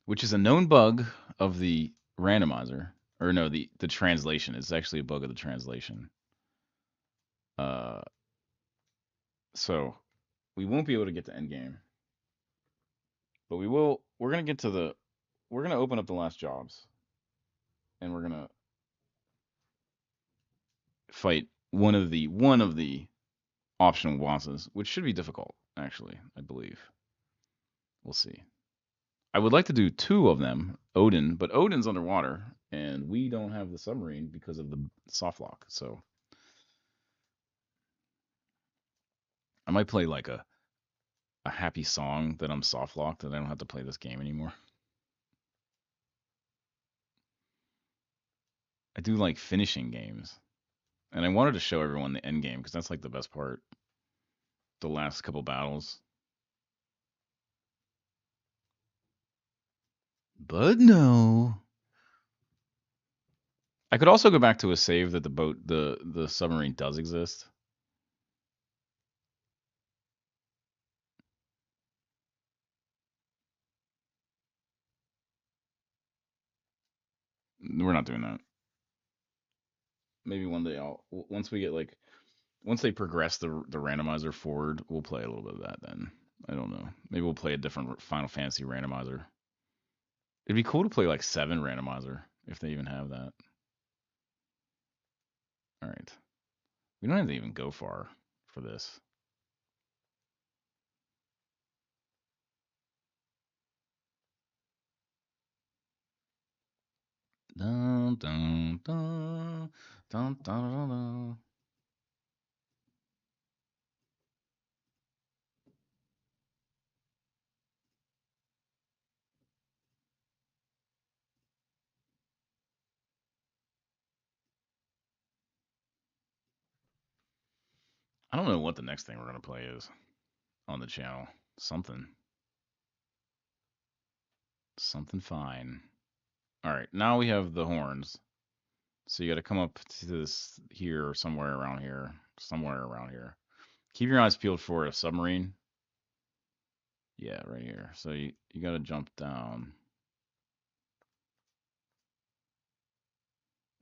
which is a known bug of the randomizer. Or no, the translation. It's actually a bug of the translation. Uh, so we won't be able to get to end game, but we will. We're gonna get to the. We're gonna open up the last jobs, and we're gonna fight one of the optional bosses, which should be difficult. Actually, I believe. We'll see. I would like to do two of them, Odin, but Odin's underwater, and we don't have the submarine because of the soft lock. So I might play like a happy song that I'm soft locked that I don't have to play this game anymore. I do like finishing games, and I wanted to show everyone the end game because that's like the best part. The last couple battles. But no. I could also go back to a save that the submarine does exist. We're not doing that. Maybe one day once we get like once they progress the randomizer forward, we'll play a little bit of that then. I don't know. Maybe we'll play a different Final Fantasy randomizer. It'd be cool to play like 7 randomizer if they even have that. All right. We don't have to even go far for this. Dun, dun, dun, dun, dun, dun, dun. I don't know what the next thing we're going to play is on the channel. Something. Something fine. All right. Now we have the horns. So you got to come up to this here or somewhere around here. Somewhere around here. Keep your eyes peeled for a submarine. Yeah, right here. So you got to jump down.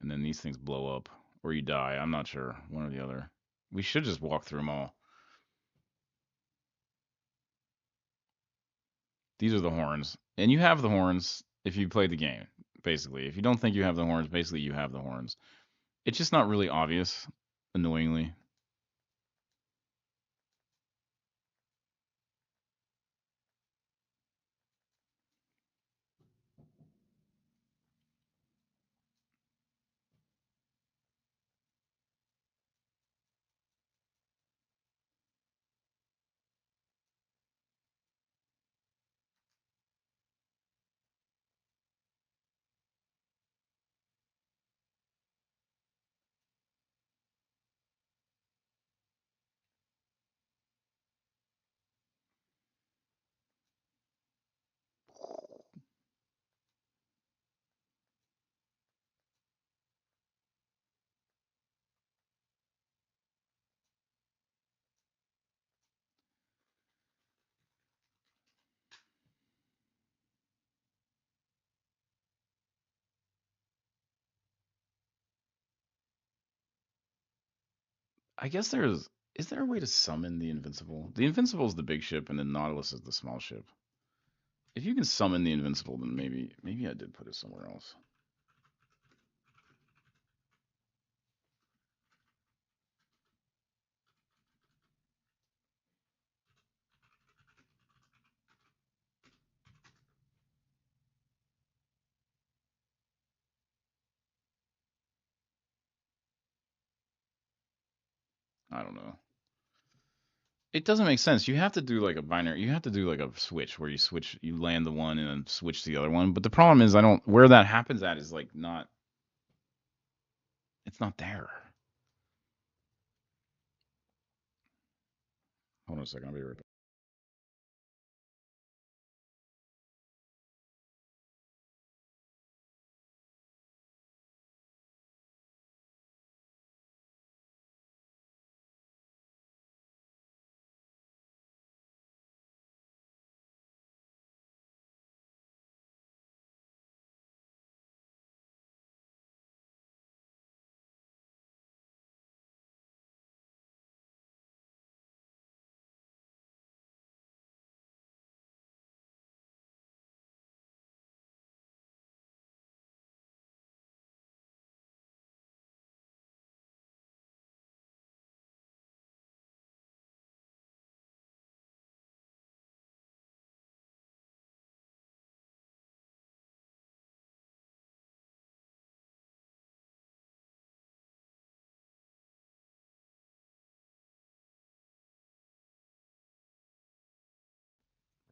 And then these things blow up. Or you die. I'm not sure. One or the other. We should just walk through them all. These are the horns. And you have the horns if you play the game, basically. If you don't think you have the horns, basically you have the horns. It's just not really obvious, annoyingly. I guess is there a way to summon the Invincible? The Invincible is the big ship, and the Nautilus is the small ship. If you can summon the Invincible, then maybe I did put it somewhere else. I don't know. It doesn't make sense. You have to do like a binary. You have to do like a switch where you switch, you land the one and then switch to the other one. But the problem is, I don't. Where that happens at is like not. It's not there. Hold on a second. I'll be right back.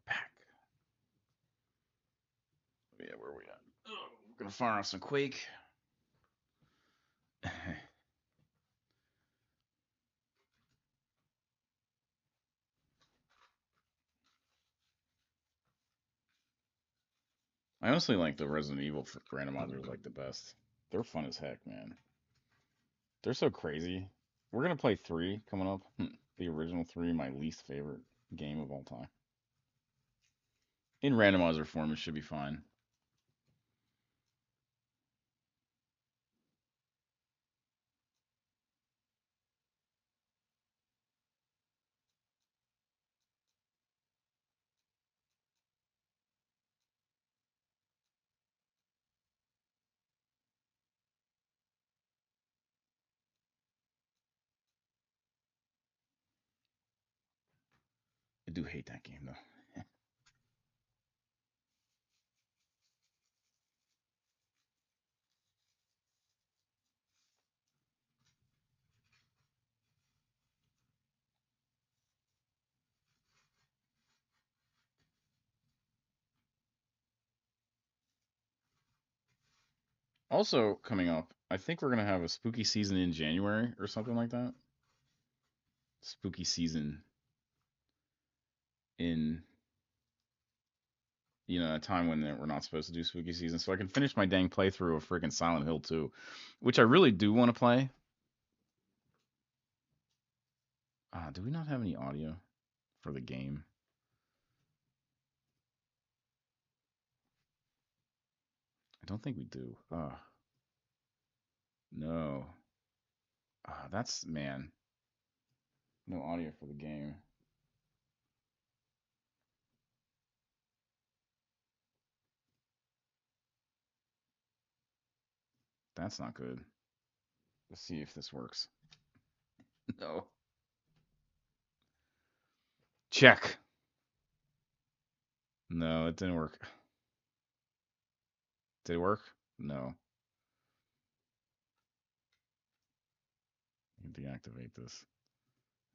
Back. Yeah, where are we at? Oh, we're gonna fire off some Quake. I honestly like the Resident Evil randomizers like the best. They're fun as heck, man. They're so crazy. We're gonna play three coming up. The original three, my least favorite game of all time. In randomizer form, it should be fine. I do hate that game though. Also coming up, I think we're gonna have a spooky season in January or something like that. Spooky season in a time when we're not supposed to do spooky season, so I can finish my dang playthrough of freaking Silent Hill 2, which I really do want to play. Do we not have any audio for the game? I don't think we do. No. That's man. No audio for the game. That's not good. Let's see if this works. No. Check. No, it didn't work. Did it work? No. Deactivate this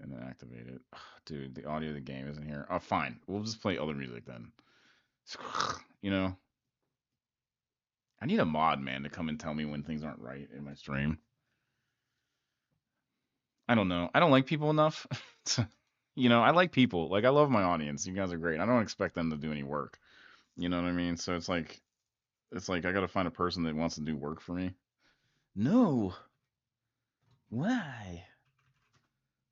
and then activate it. Dude, the audio of the game isn't here. Oh, fine. We'll just play other music then. You know, I need a mod man to come and tell me when things aren't right in my stream. I don't know. I don't like people enough. I like people. Like I love my audience. You guys are great. I don't expect them to do any work. You know what I mean? So it's like I got to find a person that wants to do work for me. No. Why?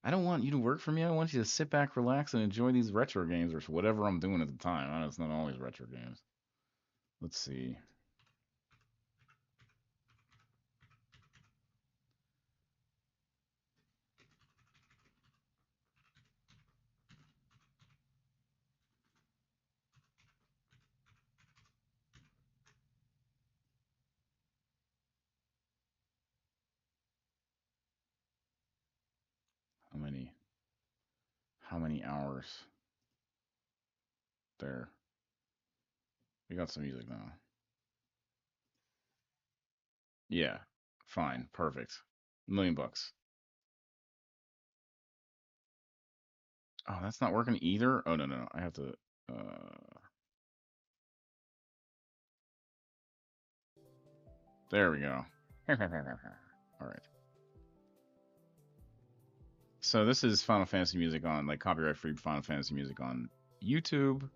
I don't want you to work for me. I want you to sit back, relax, and enjoy these retro games or whatever I'm doing at the time. I know it's not always retro games. Let's see. How many? How many hours? There. We got some music now. Yeah. Fine. Perfect. $1,000,000. Oh, that's not working either. Oh, no, no, no. I have to. Uh, there we go. All right. So this is Final Fantasy music on like copyright-free Final Fantasy music on YouTube.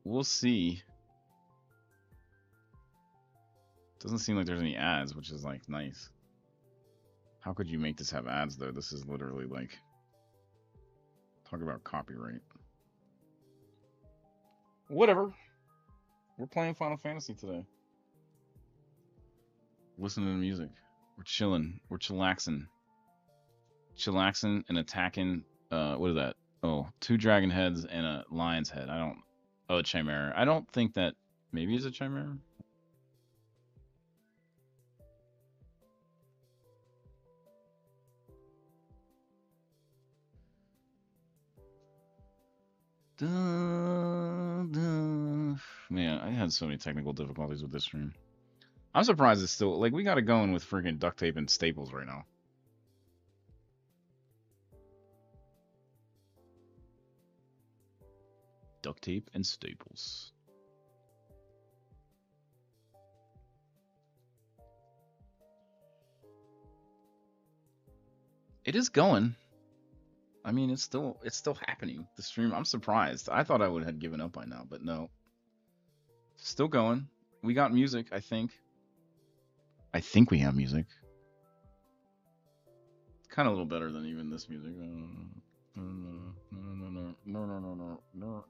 We'll see. Doesn't seem like there's any ads, which is like nice. How could you make this have ads though? This is literally like talk about copyright. Whatever. We're playing Final Fantasy today. Listening to music. We're chilling. We're chillaxing. Chillaxing and attacking. What is that? Oh, two dragon heads and a lion's head. I don't. Oh, a chimera. I don't think that. Maybe it's a chimera. Man, I had so many technical difficulties with this stream. I'm surprised it's still like we got it going with freaking duct tape and staples right now. Duct tape and staples. It is going. I mean, it's still happening. The stream. I'm surprised. I thought I would have given up by now, but no. Still going. We got music. I think. I think we have music. It's kind of a little better than even this music. No.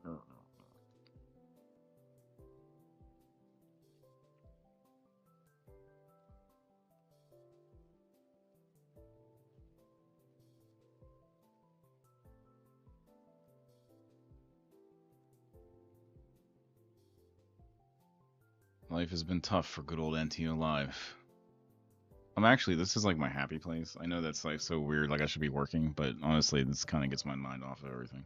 Life has been tough for good old NTO Live. I'm actually, this is like my happy place. I know that's like so weird, like I should be working, but honestly, this kind of gets my mind off of everything.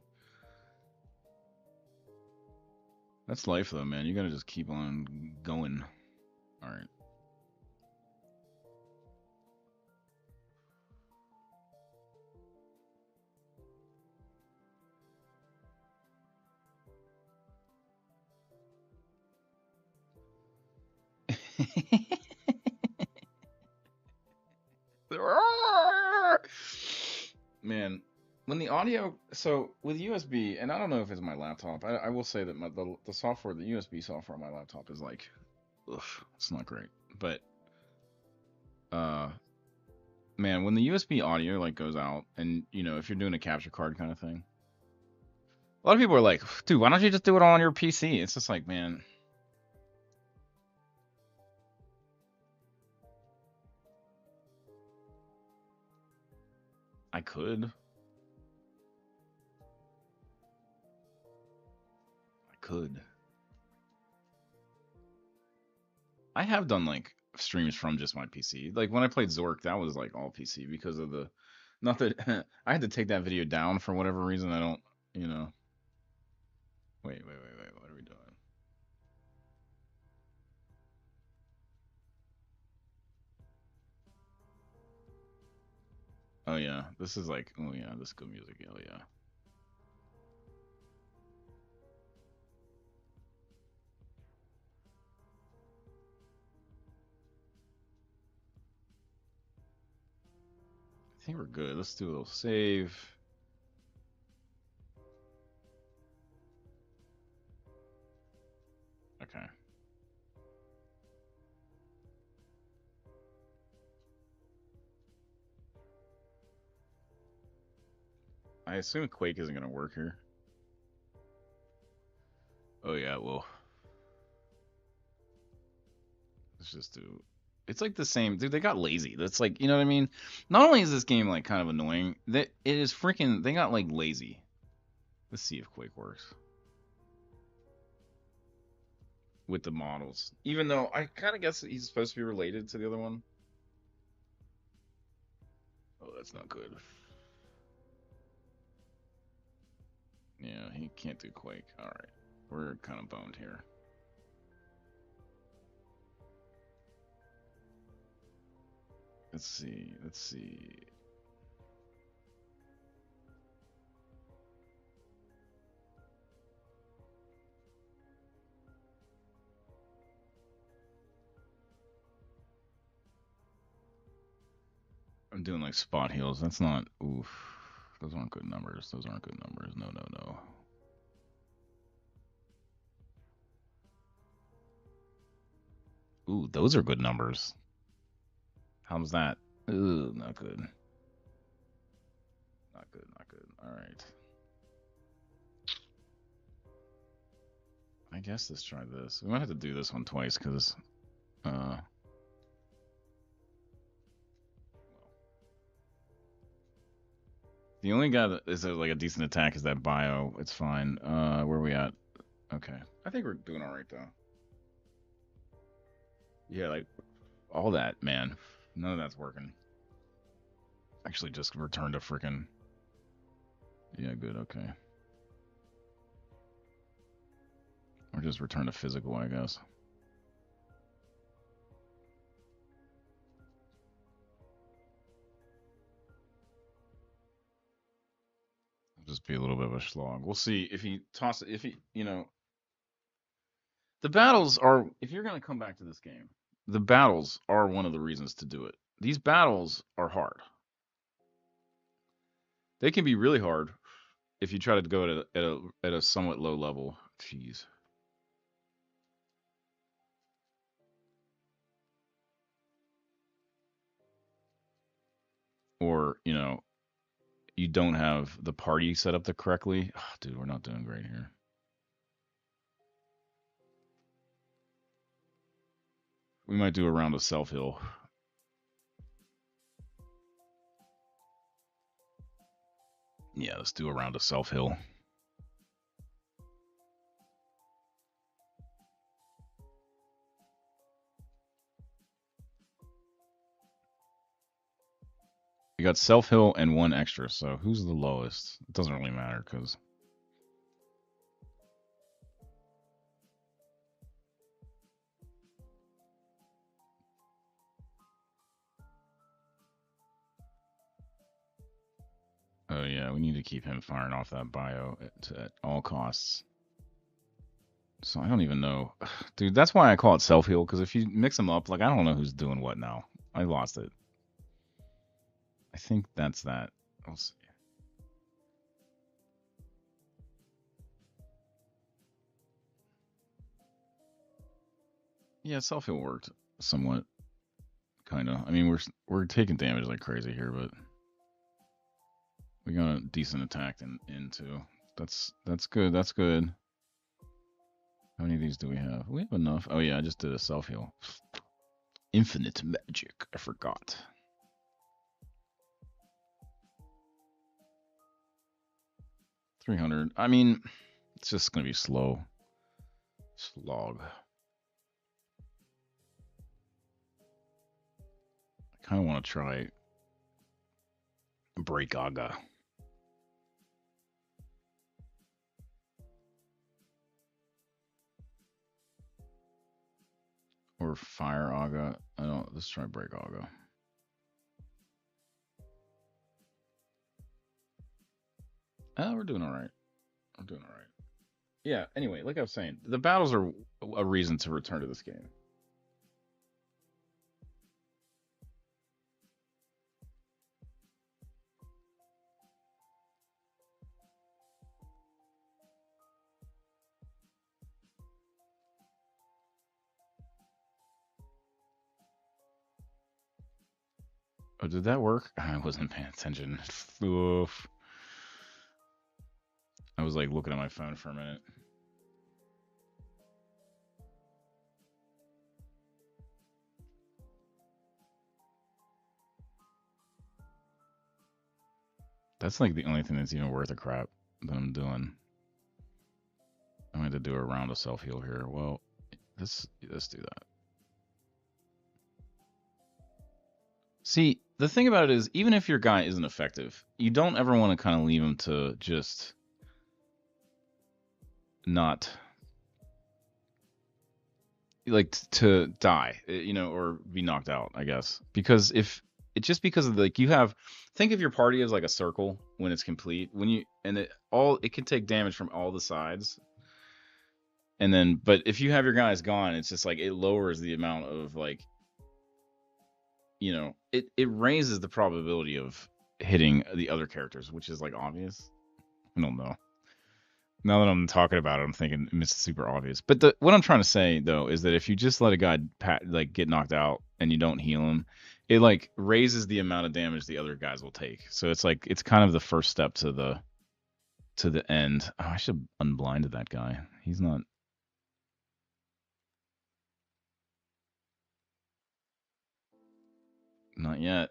That's life though, man. You gotta just keep on going. Alright. Man, when the audio, so with USB, and I don't know if it's my laptop. I will say that the software, the USB software on my laptop is like, ugh, it's not great. But uh, man, when the USB audio like goes out, and you know, if you're doing a capture card kind of thing, a lot of people are like, dude, why don't you just do it on your PC? It's just like, man, I could. I could. I have done like streams from just my PC. Like when I played Zork, that was like all PC because of the not that I had to take that video down for whatever reason. I don't, you know. Wait. What are we doing? Oh yeah, this is like, oh yeah, this is good music. Oh yeah. I think we're good. Let's do a little save. Okay. I assume Quake isn't gonna work here. Oh yeah, well, let's just do. It's like the same, dude. They got lazy. That's like, you know what I mean. Not only is this game like kind of annoying, that it is freaking. They got like lazy. Let's see if Quake works with the models. Even though I kind of guess he's supposed to be related to the other one. Oh, that's not good. Yeah, he can't do Quake. All right, we're kind of boned here. Let's see. I'm doing like spot heals. That's not. Oof. Those aren't good numbers. Those aren't good numbers. No, no, no. Ooh, those are good numbers. How's that? Ooh, not good. Not good, not good. All right. I guess let's try this. We might have to do this one twice because the only guy that is like a decent attack is that bio. It's fine. Where are we at? Okay. I think we're doing all right though. Yeah, like all that, man. None of that's working. Actually, just return to freaking. Yeah, good. Okay. Or just return to physical, I guess. Just be a little bit of a slog. We'll see if he tosses. If he, the battles are. If you're gonna come back to this game, the battles are one of the reasons to do it. These battles are hard. They can be really hard if you try to go at a somewhat low level. Jeez. Or you don't have the party set up the correctly. Oh, dude, we're not doing great here. We might do a round of self heal. Yeah, let's do a round of self heal. We got self heal and one extra. So who's the lowest? It doesn't really matter because. Oh yeah, we need to keep him firing off that bio at all costs. So I don't even know, dude. That's why I call it self heal because if you mix them up, like I don't know who's doing what now. I lost it. I think that's that. We'll see. Yeah, self heal worked somewhat, kind of. I mean, we're taking damage like crazy here, but we got a decent attack in too. That's good. That's good. How many of these do we have? We have enough. Oh yeah, I just did a self heal. Infinite magic. I forgot. $300. I mean, it's just gonna be slow. Slog. I kind of want to try Break Aga. Or Fire Aga. I don't. Let's try Break Aga. We're doing all right. I'm doing all right. Yeah. Anyway, like I was saying, the battles are a reason to return to this game. Oh, did that work? I wasn't paying attention. Oof. I was like looking at my phone for a minute. That's like the only thing that's even worth a crap that I'm doing. I'm going to do a round of self heal here. Well, let's do that. See, the thing about it is, even if your guy isn't effective, you don't ever want to kind of leave him to just not like to die, or be knocked out, I guess. Because if it's just because of like think of your party as like a circle when it's complete. It can take damage from all the sides. And then, but if you have your guys gone, it's just like it lowers the amount of like it raises the probability of hitting the other characters, which is like obvious. I don't know. Now that I'm talking about it, I'm thinking it's super obvious. But what I'm trying to say though is that if you just let a guy like get knocked out and you don't heal him, it like raises the amount of damage the other guys will take. So it's like it's kind of the first step to the end. Oh, I should have unblinded that guy. He's not. Not yet.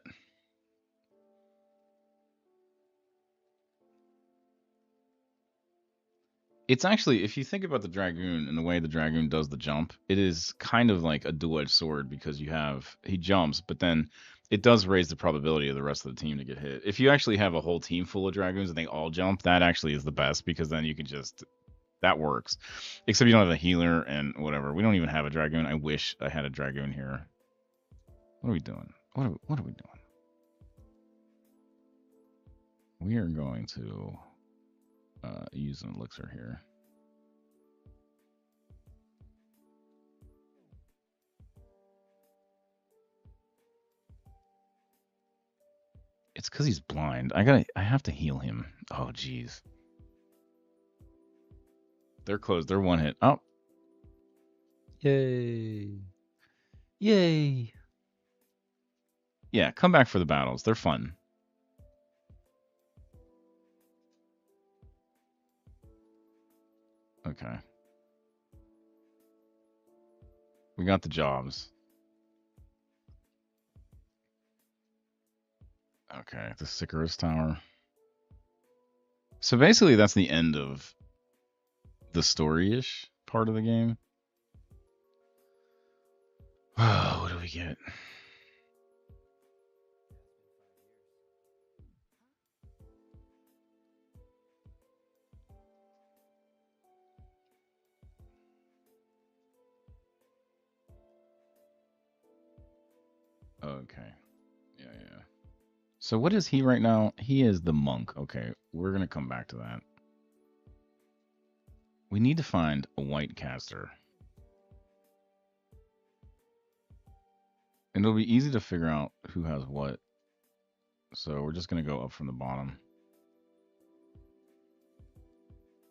It's actually, if you think about the Dragoon and the way the Dragoon does the jump, it is kind of like a dual-edged sword because he jumps, but then it does raise the probability of the rest of the team to get hit. If you actually have a whole team full of Dragoons and they all jump, that actually is the best because then you can that works. Except you don't have a healer and whatever. We don't even have a Dragoon. I wish I had a Dragoon here. What are we doing? What are we doing? We are going to use an elixir here. It's because he's blind. I have to heal him. Oh, jeez. They're closed. They're one hit. Oh. Yay. Yay. Yeah, come back for the battles. They're fun. Okay. We got the jobs. Okay, the Sicarus Tower. So basically, that's the end of the story-ish part of the game. Oh, what do we get? Okay. Yeah. So what is he right now? He is the monk. Okay, we're going to come back to that. We need to find a white caster. And it'll be easy to figure out who has what. So we're just going to go up from the bottom.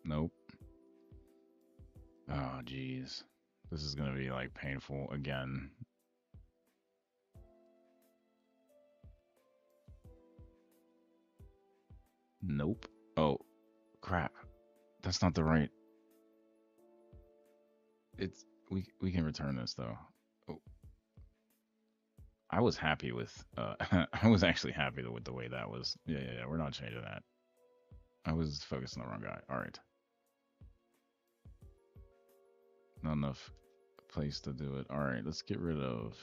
Nope. Oh, geez. This is going to be like painful again. Nope. Oh, crap. That's not the right. It's we can return this though. Oh. I was happy with I was actually happy with the way that was. Yeah, we're not changing that. I was focused on the wrong guy. All right. Not enough place to do it. All right, let's get rid of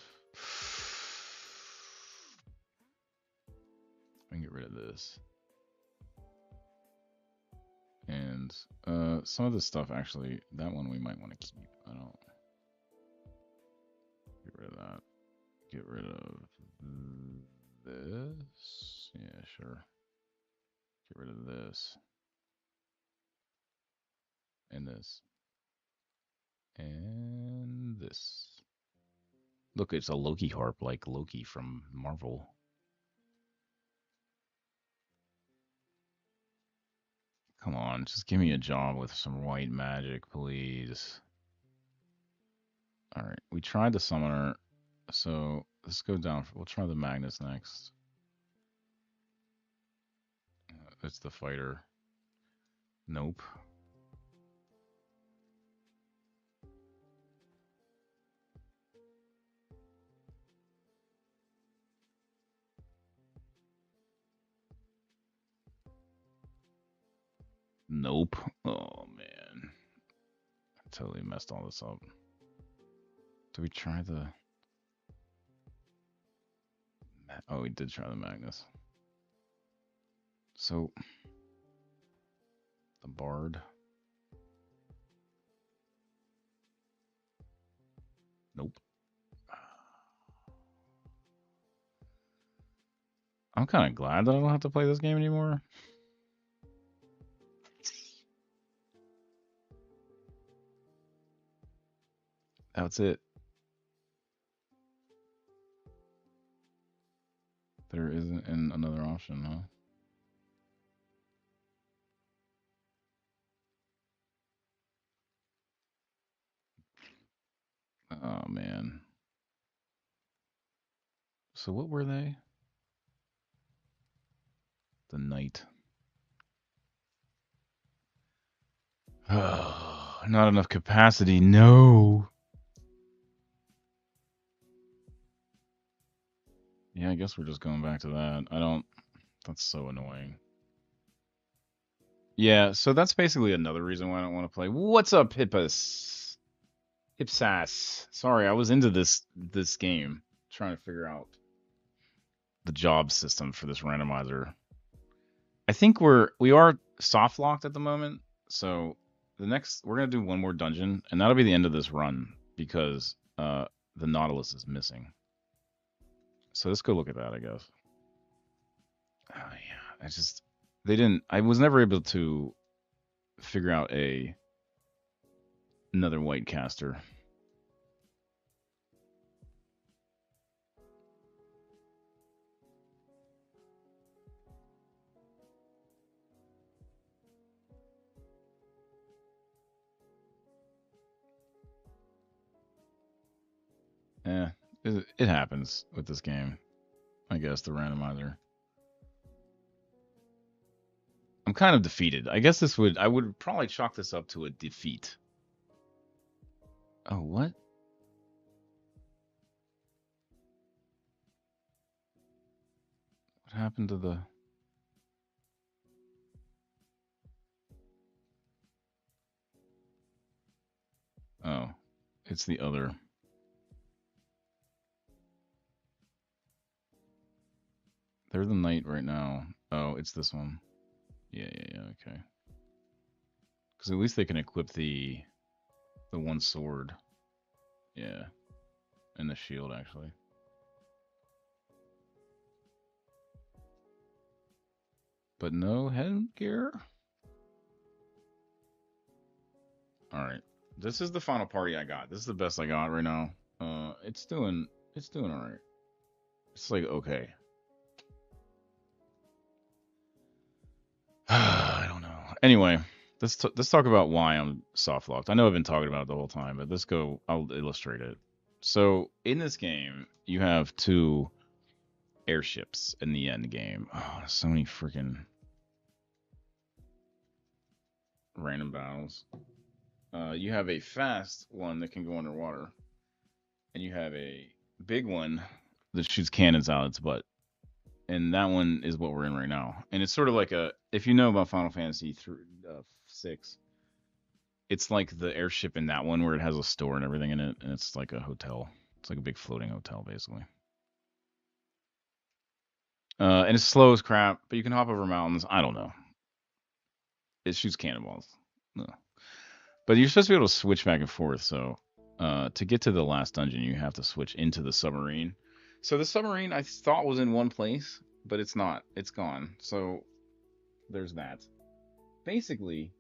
I can get rid of this. And some of this stuff actually, that one we might want to keep. I don't get rid of that. Get rid of this. Yeah, sure. Get rid of this. And this. And this. Look, it's a Loki harp like Loki from Marvel. Come on, just give me a job with some white magic, please. Alright, we tried the summoner, so let's go down. We'll try the Magnus next. It's the fighter. Nope. Nope. Oh, man. I totally messed all this up. Did we try the... Oh, we did try the Magnus. So... The Bard. Nope. I'm kind of glad that I don't have to play this game anymore. That's it. There isn't another option, huh? Oh, man. So what were they? The knight. Oh, not enough capacity. No. Yeah, I guess we're just going back to that. I don't... That's so annoying. Yeah, so that's basically another reason why I don't want to play. What's up, Hippus? Hipsas. Sorry, I was into this game, trying to figure out the job system for this randomizer. I think we are soft locked at the moment, so we're gonna do one more dungeon, and that'll be the end of this run because the Nautilus is missing. So let's go look at that, I guess. Oh yeah, I was never able to figure out another white caster. It happens with this game. I guess the randomizer. I'm kind of defeated. I guess I would probably chalk this up to a defeat. Oh, what? What happened to the... Oh, it's the other. They're the knight right now. Oh, it's this one. Yeah, okay. Because at least they can equip the one sword. Yeah. And the shield, actually. But no headgear? Alright. This is the final party I got. This is the best I got right now. It's doing alright. It's like, okay. I don't know. Anyway, let's talk about why I'm soft locked. I know I've been talking about it the whole time, but I'll illustrate it. So in this game, you have two airships in the end game. Oh, so many freaking random battles. You have a fast one that can go underwater, and you have a big one that shoots cannons out its butt. And that one is what we're in right now. And it's sort of like if you know about Final Fantasy 6, it's like the airship in that one where it has a store and everything in it, and it's like a hotel. It's like a big floating hotel, basically. And it's slow as crap, but you can hop over mountains. I don't know. It shoots cannonballs. No. But you're supposed to be able to switch back and forth. So to get to the last dungeon, you have to switch into the submarine. So the submarine I thought was in one place, but it's not. It's gone. So there's that. Basically,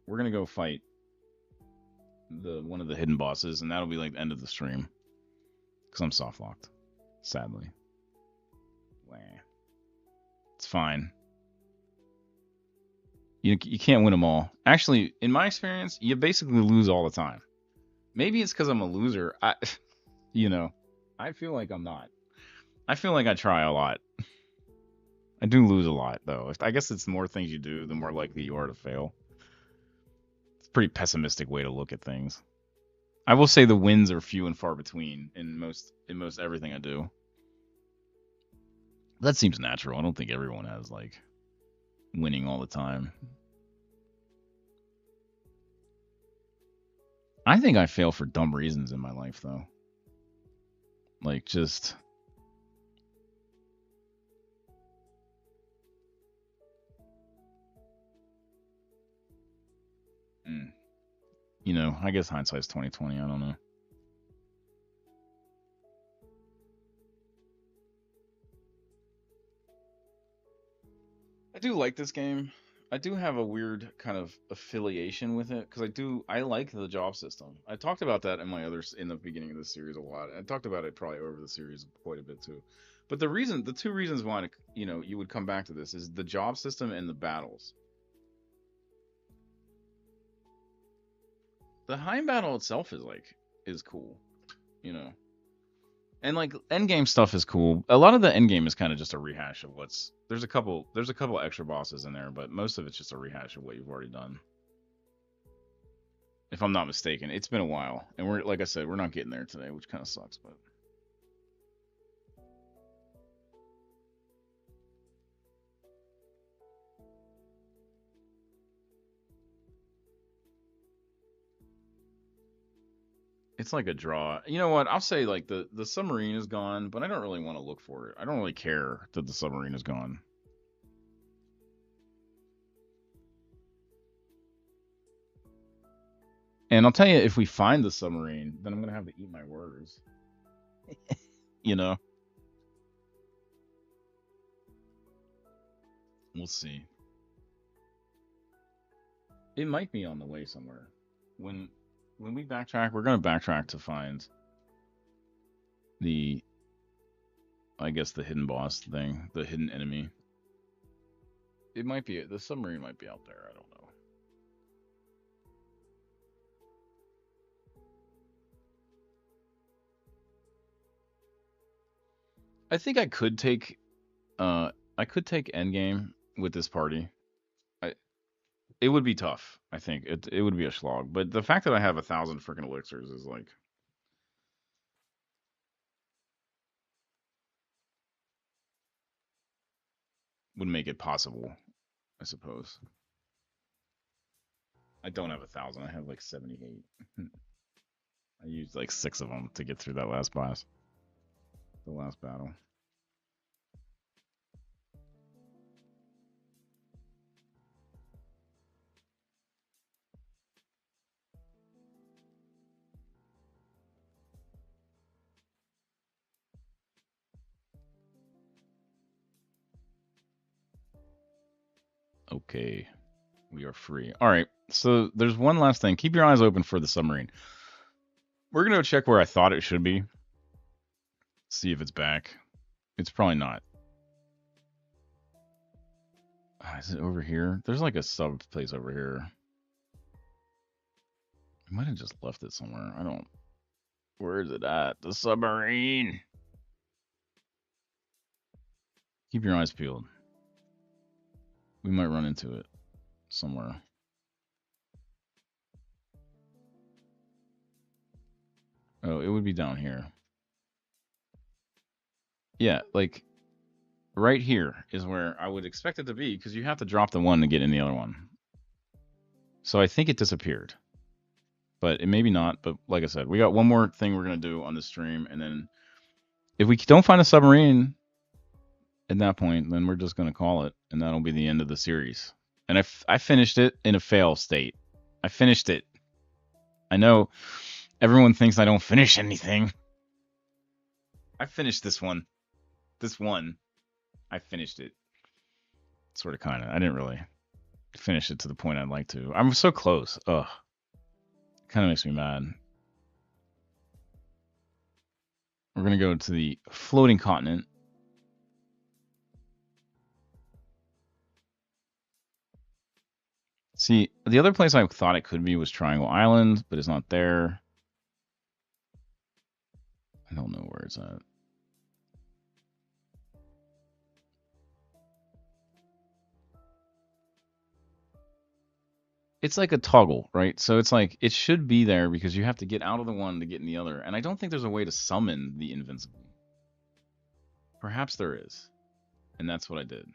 we're gonna go fight one of the hidden bosses, and that'll be like the end of the stream. Because I'm soft locked. Sadly. Wah. It's fine. You can't win them all. Actually, in my experience, you basically lose all the time. Maybe it's because I'm a loser. I feel like I'm not. I feel like I try a lot. I do lose a lot, though. I guess it's the more things you do, the more likely you are to fail. It's a pretty pessimistic way to look at things. I will say the wins are few and far between in most everything I do. That seems natural. I don't think everyone has like winning all the time. I think I fail for dumb reasons in my life, though. Like just I guess hindsight's 2020. I don't know. I do like this game. I do have a weird kind of affiliation with it because I like the job system. I talked about that in the beginning of the series a lot. I talked about it probably over the series quite a bit too. But the two reasons why you would come back to this is the job system and the battles. The Heim battle itself is cool, you know. And like endgame stuff is cool. A lot of the endgame is kind of just a rehash of what's there's a couple extra bosses in there, but most of it's just a rehash of what you've already done. If I'm not mistaken, it's been a while, and we're like I said, we're not getting there today, which kind of sucks, but it's like a draw. You know what? I'll say like the submarine is gone, but I don't really want to look for it. I don't really care that the submarine is gone. And I'll tell you, if we find the submarine, then I'm gonna have to eat my words. You know, we'll see. It might be on the way somewhere. When when we backtrack, we're gonna backtrack to find the, I guess, the hidden boss thing, the hidden enemy. It might be the submarine might be out there. I don't know. I think I could take endgame with this party. I It would be tough. I think it would be a slog. But the fact that I have 1,000 freaking elixirs is like would make it possible, I suppose. I don't have 1,000. I have like 78. I used like six of them to get through that last boss, the last battle. Okay, we are free. All right. So there's one last thing. Keep your eyes open for the submarine. We're gonna go check where I thought it should be. See if it's back. It's probably not. Is it over here? There's like a sub place over here. I might have just left it somewhere. I don't. Where is it at? The submarine. Keep your eyes peeled. We might run into it somewhere. Oh, it would be down here. Yeah, like right here is where I would expect it to be because you have to drop the one to get in the other one. So I think it disappeared, but it maybe not. But like I said, we got one more thing we're gonna do on this stream, and then if we don't find a submarine at that point, then we're just gonna call it, and that'll be the end of the series. And I finished it in a fail state. I finished it. I know everyone thinks I don't finish anything. I finished this one. This one, I finished it. Sort of, kind of. I didn't really finish it to the point I'd like to. I'm so close. Ugh. Kind of makes me mad. We're going to go to the floating continent. See, the other place I thought it could be was Triangle Island, but it's not there. I don't know where it's at. It's like a toggle, right? So it's like it should be there because you have to get out of the one to get in the other. And I don't think there's a way to summon the invincible. Perhaps there is. And that's what I did.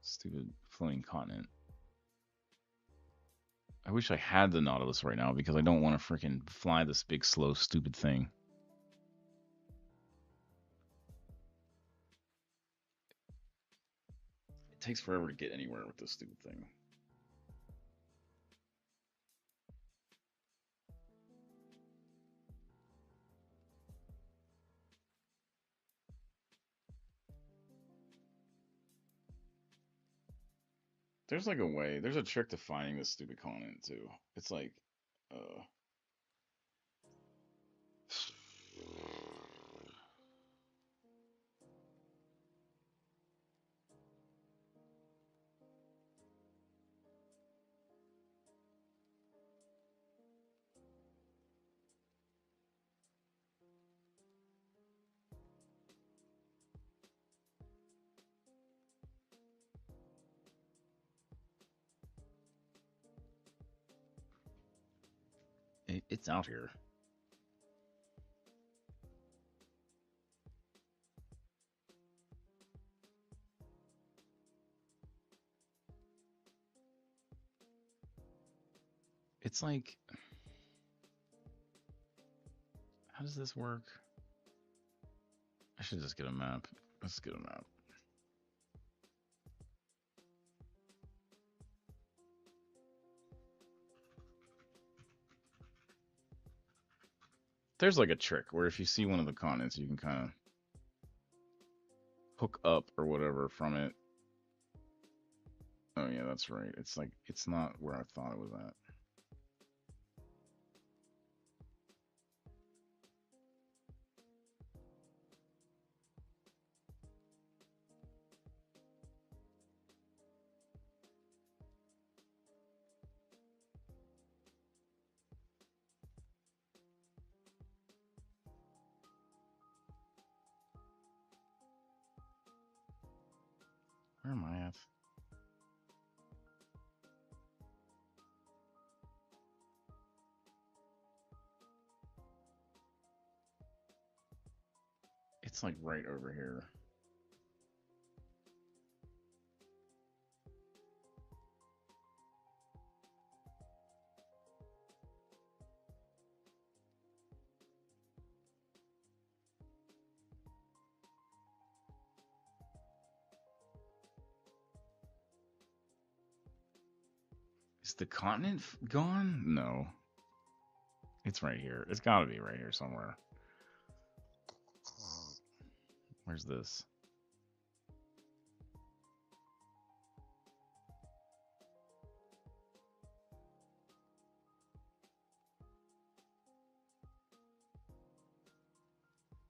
Stupid floating continent. I wish I had the Nautilus right now because I don't want to freaking fly this big, slow, stupid thing. It takes forever to get anywhere with this stupid thing. There's like a way. There's a trick to finding this stupid continent too. It's like, uh, It's out here. It's like, how does this work? I should just get a map. Let's get a map. There's like a trick where if you see one of the continents, you can kind of hook up or whatever from it. Oh yeah, that's right. It's like, it's not where I thought it was at. Where am I at? It's like right over here. Is the continent gone? No. It's right here. It's got to be right here somewhere. Where's this?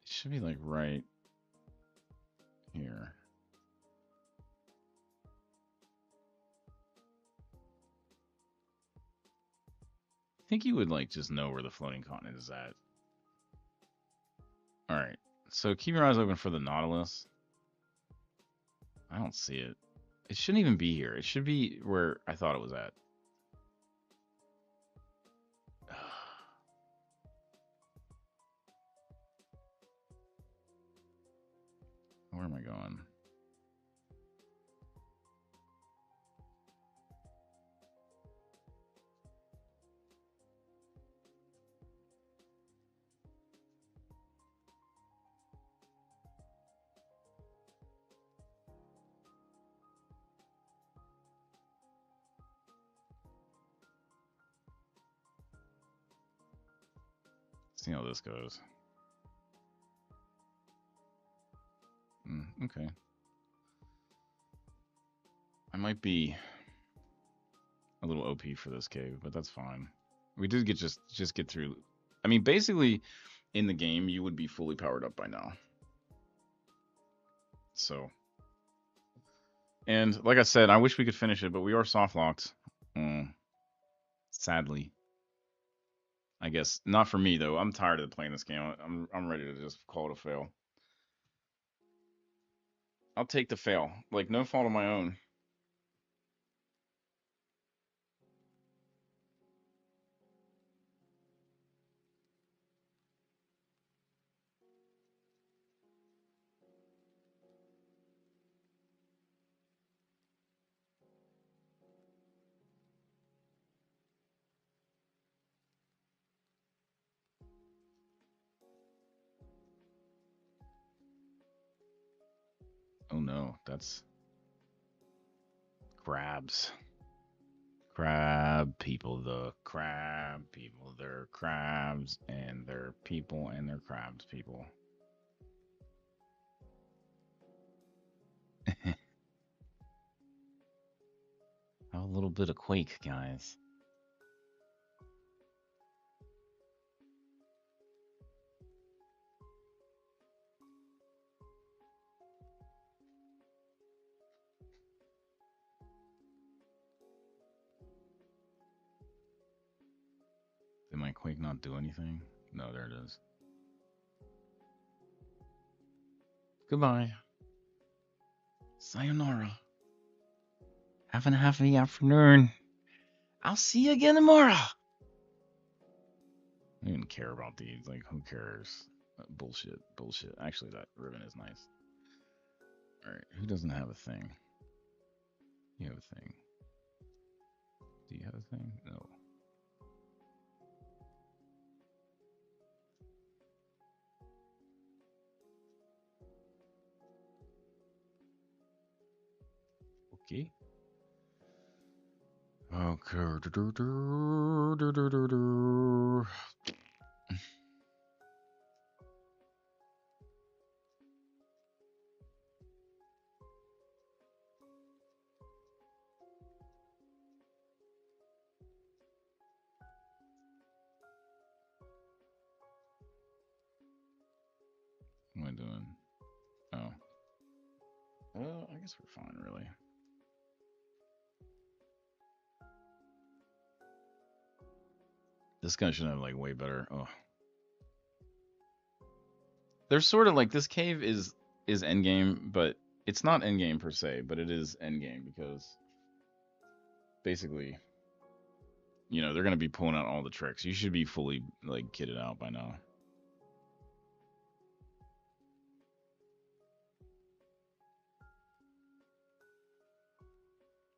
It should be like right here. I think you would like just know where the floating continent is at. All right. So keep your eyes open for the Nautilus. I don't see it. It shouldn't even be here. It should be where I thought it was at. Where am I going? See how this goes. Okay. I might be a little OP for this cave, but that's fine. We did get just get through. I mean, basically, in the game, you would be fully powered up by now. So, and like I said, I wish we could finish it, but we are soft locked. Sadly. I guess not for me though. I'm tired of playing this game. I'm ready to just call it a fail. I'll take the fail. Like no fault of my own. Oh no, that's crabs. Crab people, the crab people, they're crabs and they're people and they're crabs people. Have a little bit of Quake, guys. Did my Quake not do anything? No, there it is. Goodbye. Sayonara. Have a happy afternoon. I'll see you again tomorrow. I don't even care about these. Like, who cares? Bullshit. Bullshit. Actually, that ribbon is nice. Alright, who doesn't have a thing? You have a thing. Do you have a thing? No. Okay. Okay. What am I doing? Oh. Well, I guess we're fine, really. This guy should have, like, way better. Oh. There's sort of, like, this cave is endgame, but it's not endgame per se, but it is endgame because basically, you know, they're going to be pulling out all the tricks. You should be fully, like, kitted out by now.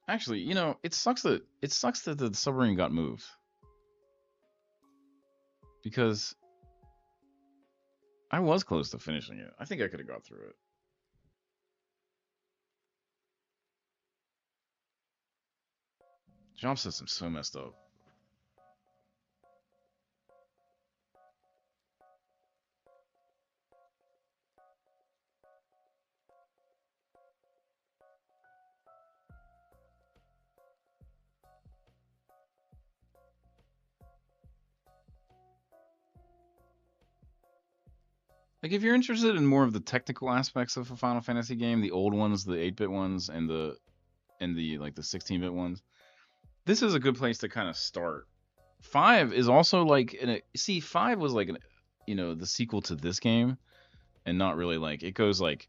Actually, you know, it sucks that the submarine got moved. Because I was close to finishing it. I think I could have got through it. Jump system's so messed up. Like, if you're interested in more of the technical aspects of a Final Fantasy game, the old ones, the 8-bit ones, and the like the 16-bit ones, this is a good place to kind of start. 5 is also like see, 5 was like you know, the sequel to this game, and not really like it goes like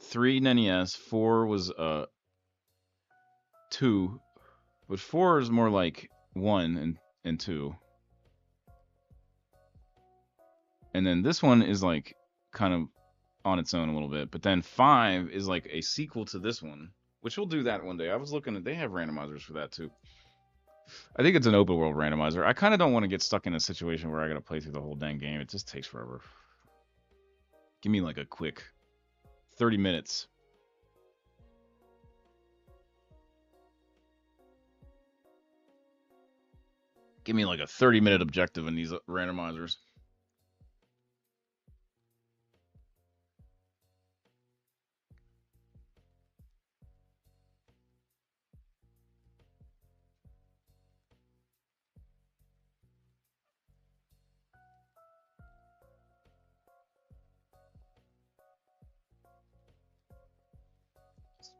3 NES, 4 was 2, but 4 is more like 1 and 2. And then this one is like kind of on its own a little bit, but then 5 is like a sequel to this one, which we'll do that one day. I was looking at, they have randomizers for that too. I think it's an open world randomizer. I kind of don't want to get stuck in a situation where I got to play through the whole dang game. It just takes forever. Give me like a quick 30 minutes. Give me like a 30-minute objective in these randomizers.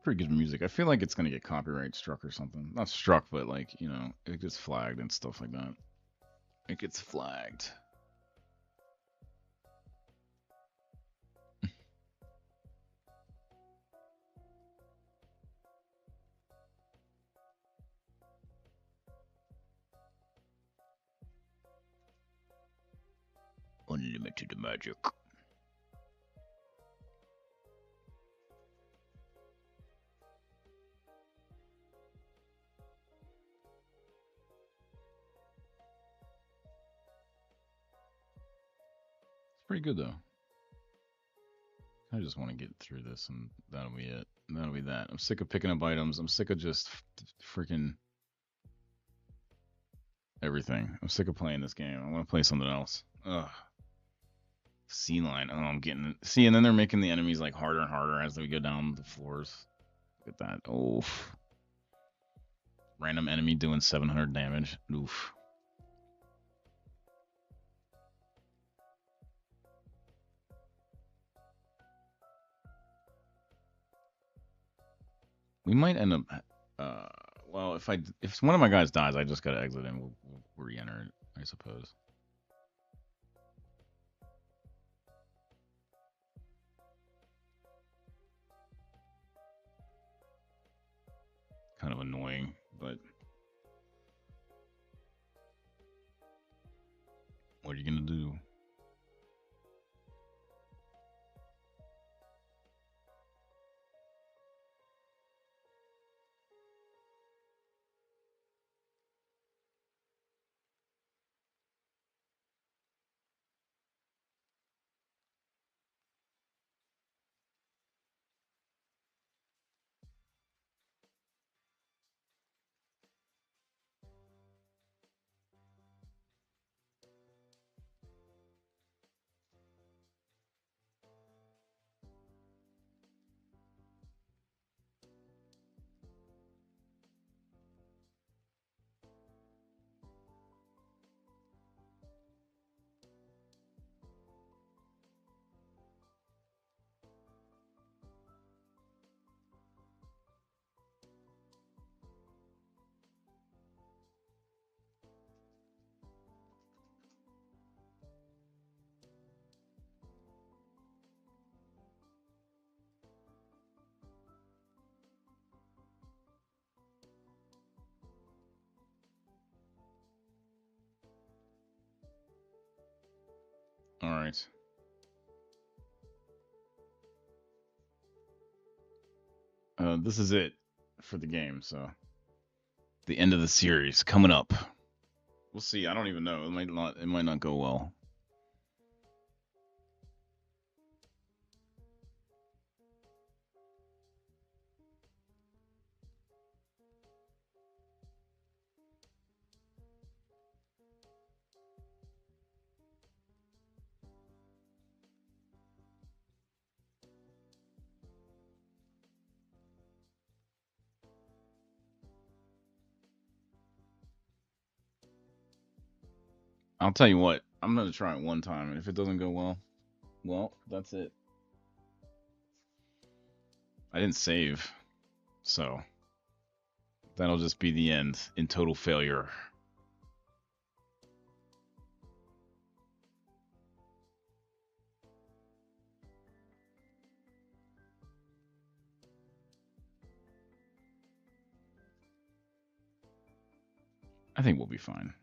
Pretty good music. I feel like it's gonna get copyright struck or something. Not struck, but like, you know, it gets flagged and stuff like that. It gets flagged. Unlimited magic. It's pretty good though. I just want to get through this and that'll be it. That'll be that. I'm sick of picking up items. I'm sick of just freaking everything. I'm sick of playing this game. I want to play something else. Ugh. Sea line. Oh, I'm getting. See, and then they're making the enemies like harder and harder as we go down the floors. Look at that. Oof. Random enemy doing 700 damage. Oof. We might end up. Well, if one of my guys dies, I just gotta exit and we'll re-enter it, I suppose. Kind of annoying, but what are you gonna this is it for the game. So the end of the series coming up. We'll see. I don't even know. It might not go well. I'll tell you what. I'm gonna try it one time, and if it doesn't go well, well, that's it. I didn't save, so that'll just be the end in total failure. I think we'll be fine.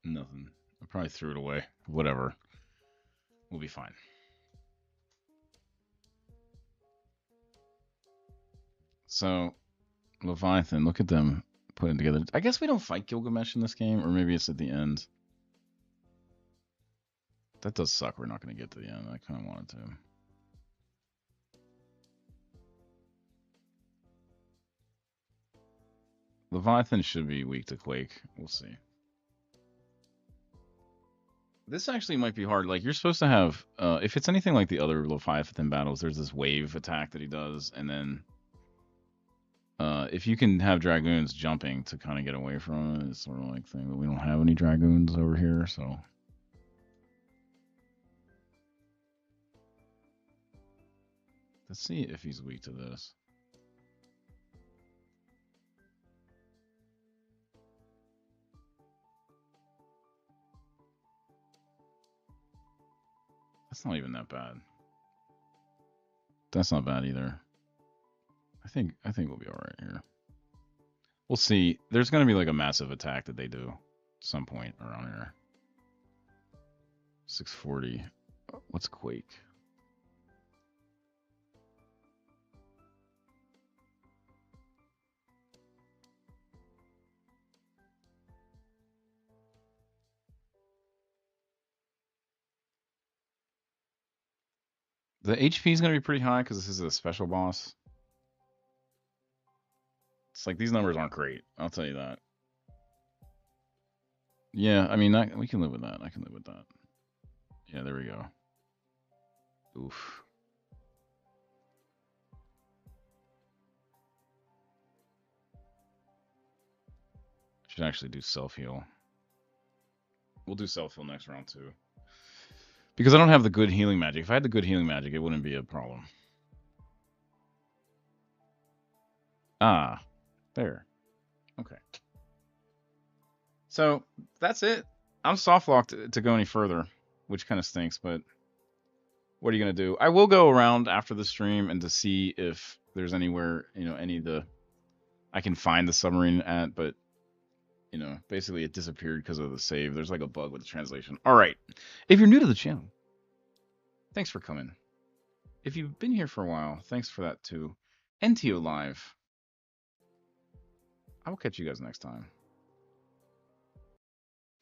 Nothing. I probably threw it away. Whatever. We'll be fine. So, Leviathan, look at them putting together. I guess we don't fight Gilgamesh in this game, or maybe it's at the end. That does suck. We're not going to get to the end. I kind of wanted to. Leviathan should be weak to Quake. We'll see. This actually might be hard. Like, you're supposed to have, if it's anything like the other Leviathan battles, there's this wave attack that he does, and then if you can have Dragoons jumping to kind of get away from it, it's sort of like thing. But we don't have any Dragoons over here, so. Let's see if he's weak to this. That's not even that bad. That's not bad either. I think we'll be all right here. We'll see. There's going to be like a massive attack that they do some point around here. 640. What's Quake? The HP is going to be pretty high because this is a special boss. It's like these numbers aren't great. I'll tell you that. Yeah, I mean, we can live with that. I can live with that. Yeah, there we go. Oof. Should actually do self-heal. We'll do self-heal next round, too. Because I don't have the good healing magic. If I had the good healing magic, it wouldn't be a problem. Ah, there. Okay. So, that's it. I'm soft-locked to go any further, which kind of stinks, but what are you going to do? I will go around after the stream and to see if there's anywhere, any of the... I can find the submarine at, but, basically it disappeared because of the save. There's like a bug with the translation. All right. If you're new to the channel, thanks for coming. If you've been here for a while, thanks for that too. NTO Live. I will catch you guys next time.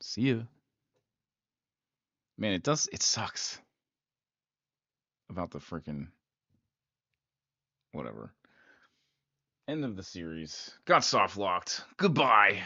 See ya. Man, it sucks about the freaking whatever. End of the series. Got soft locked. Goodbye.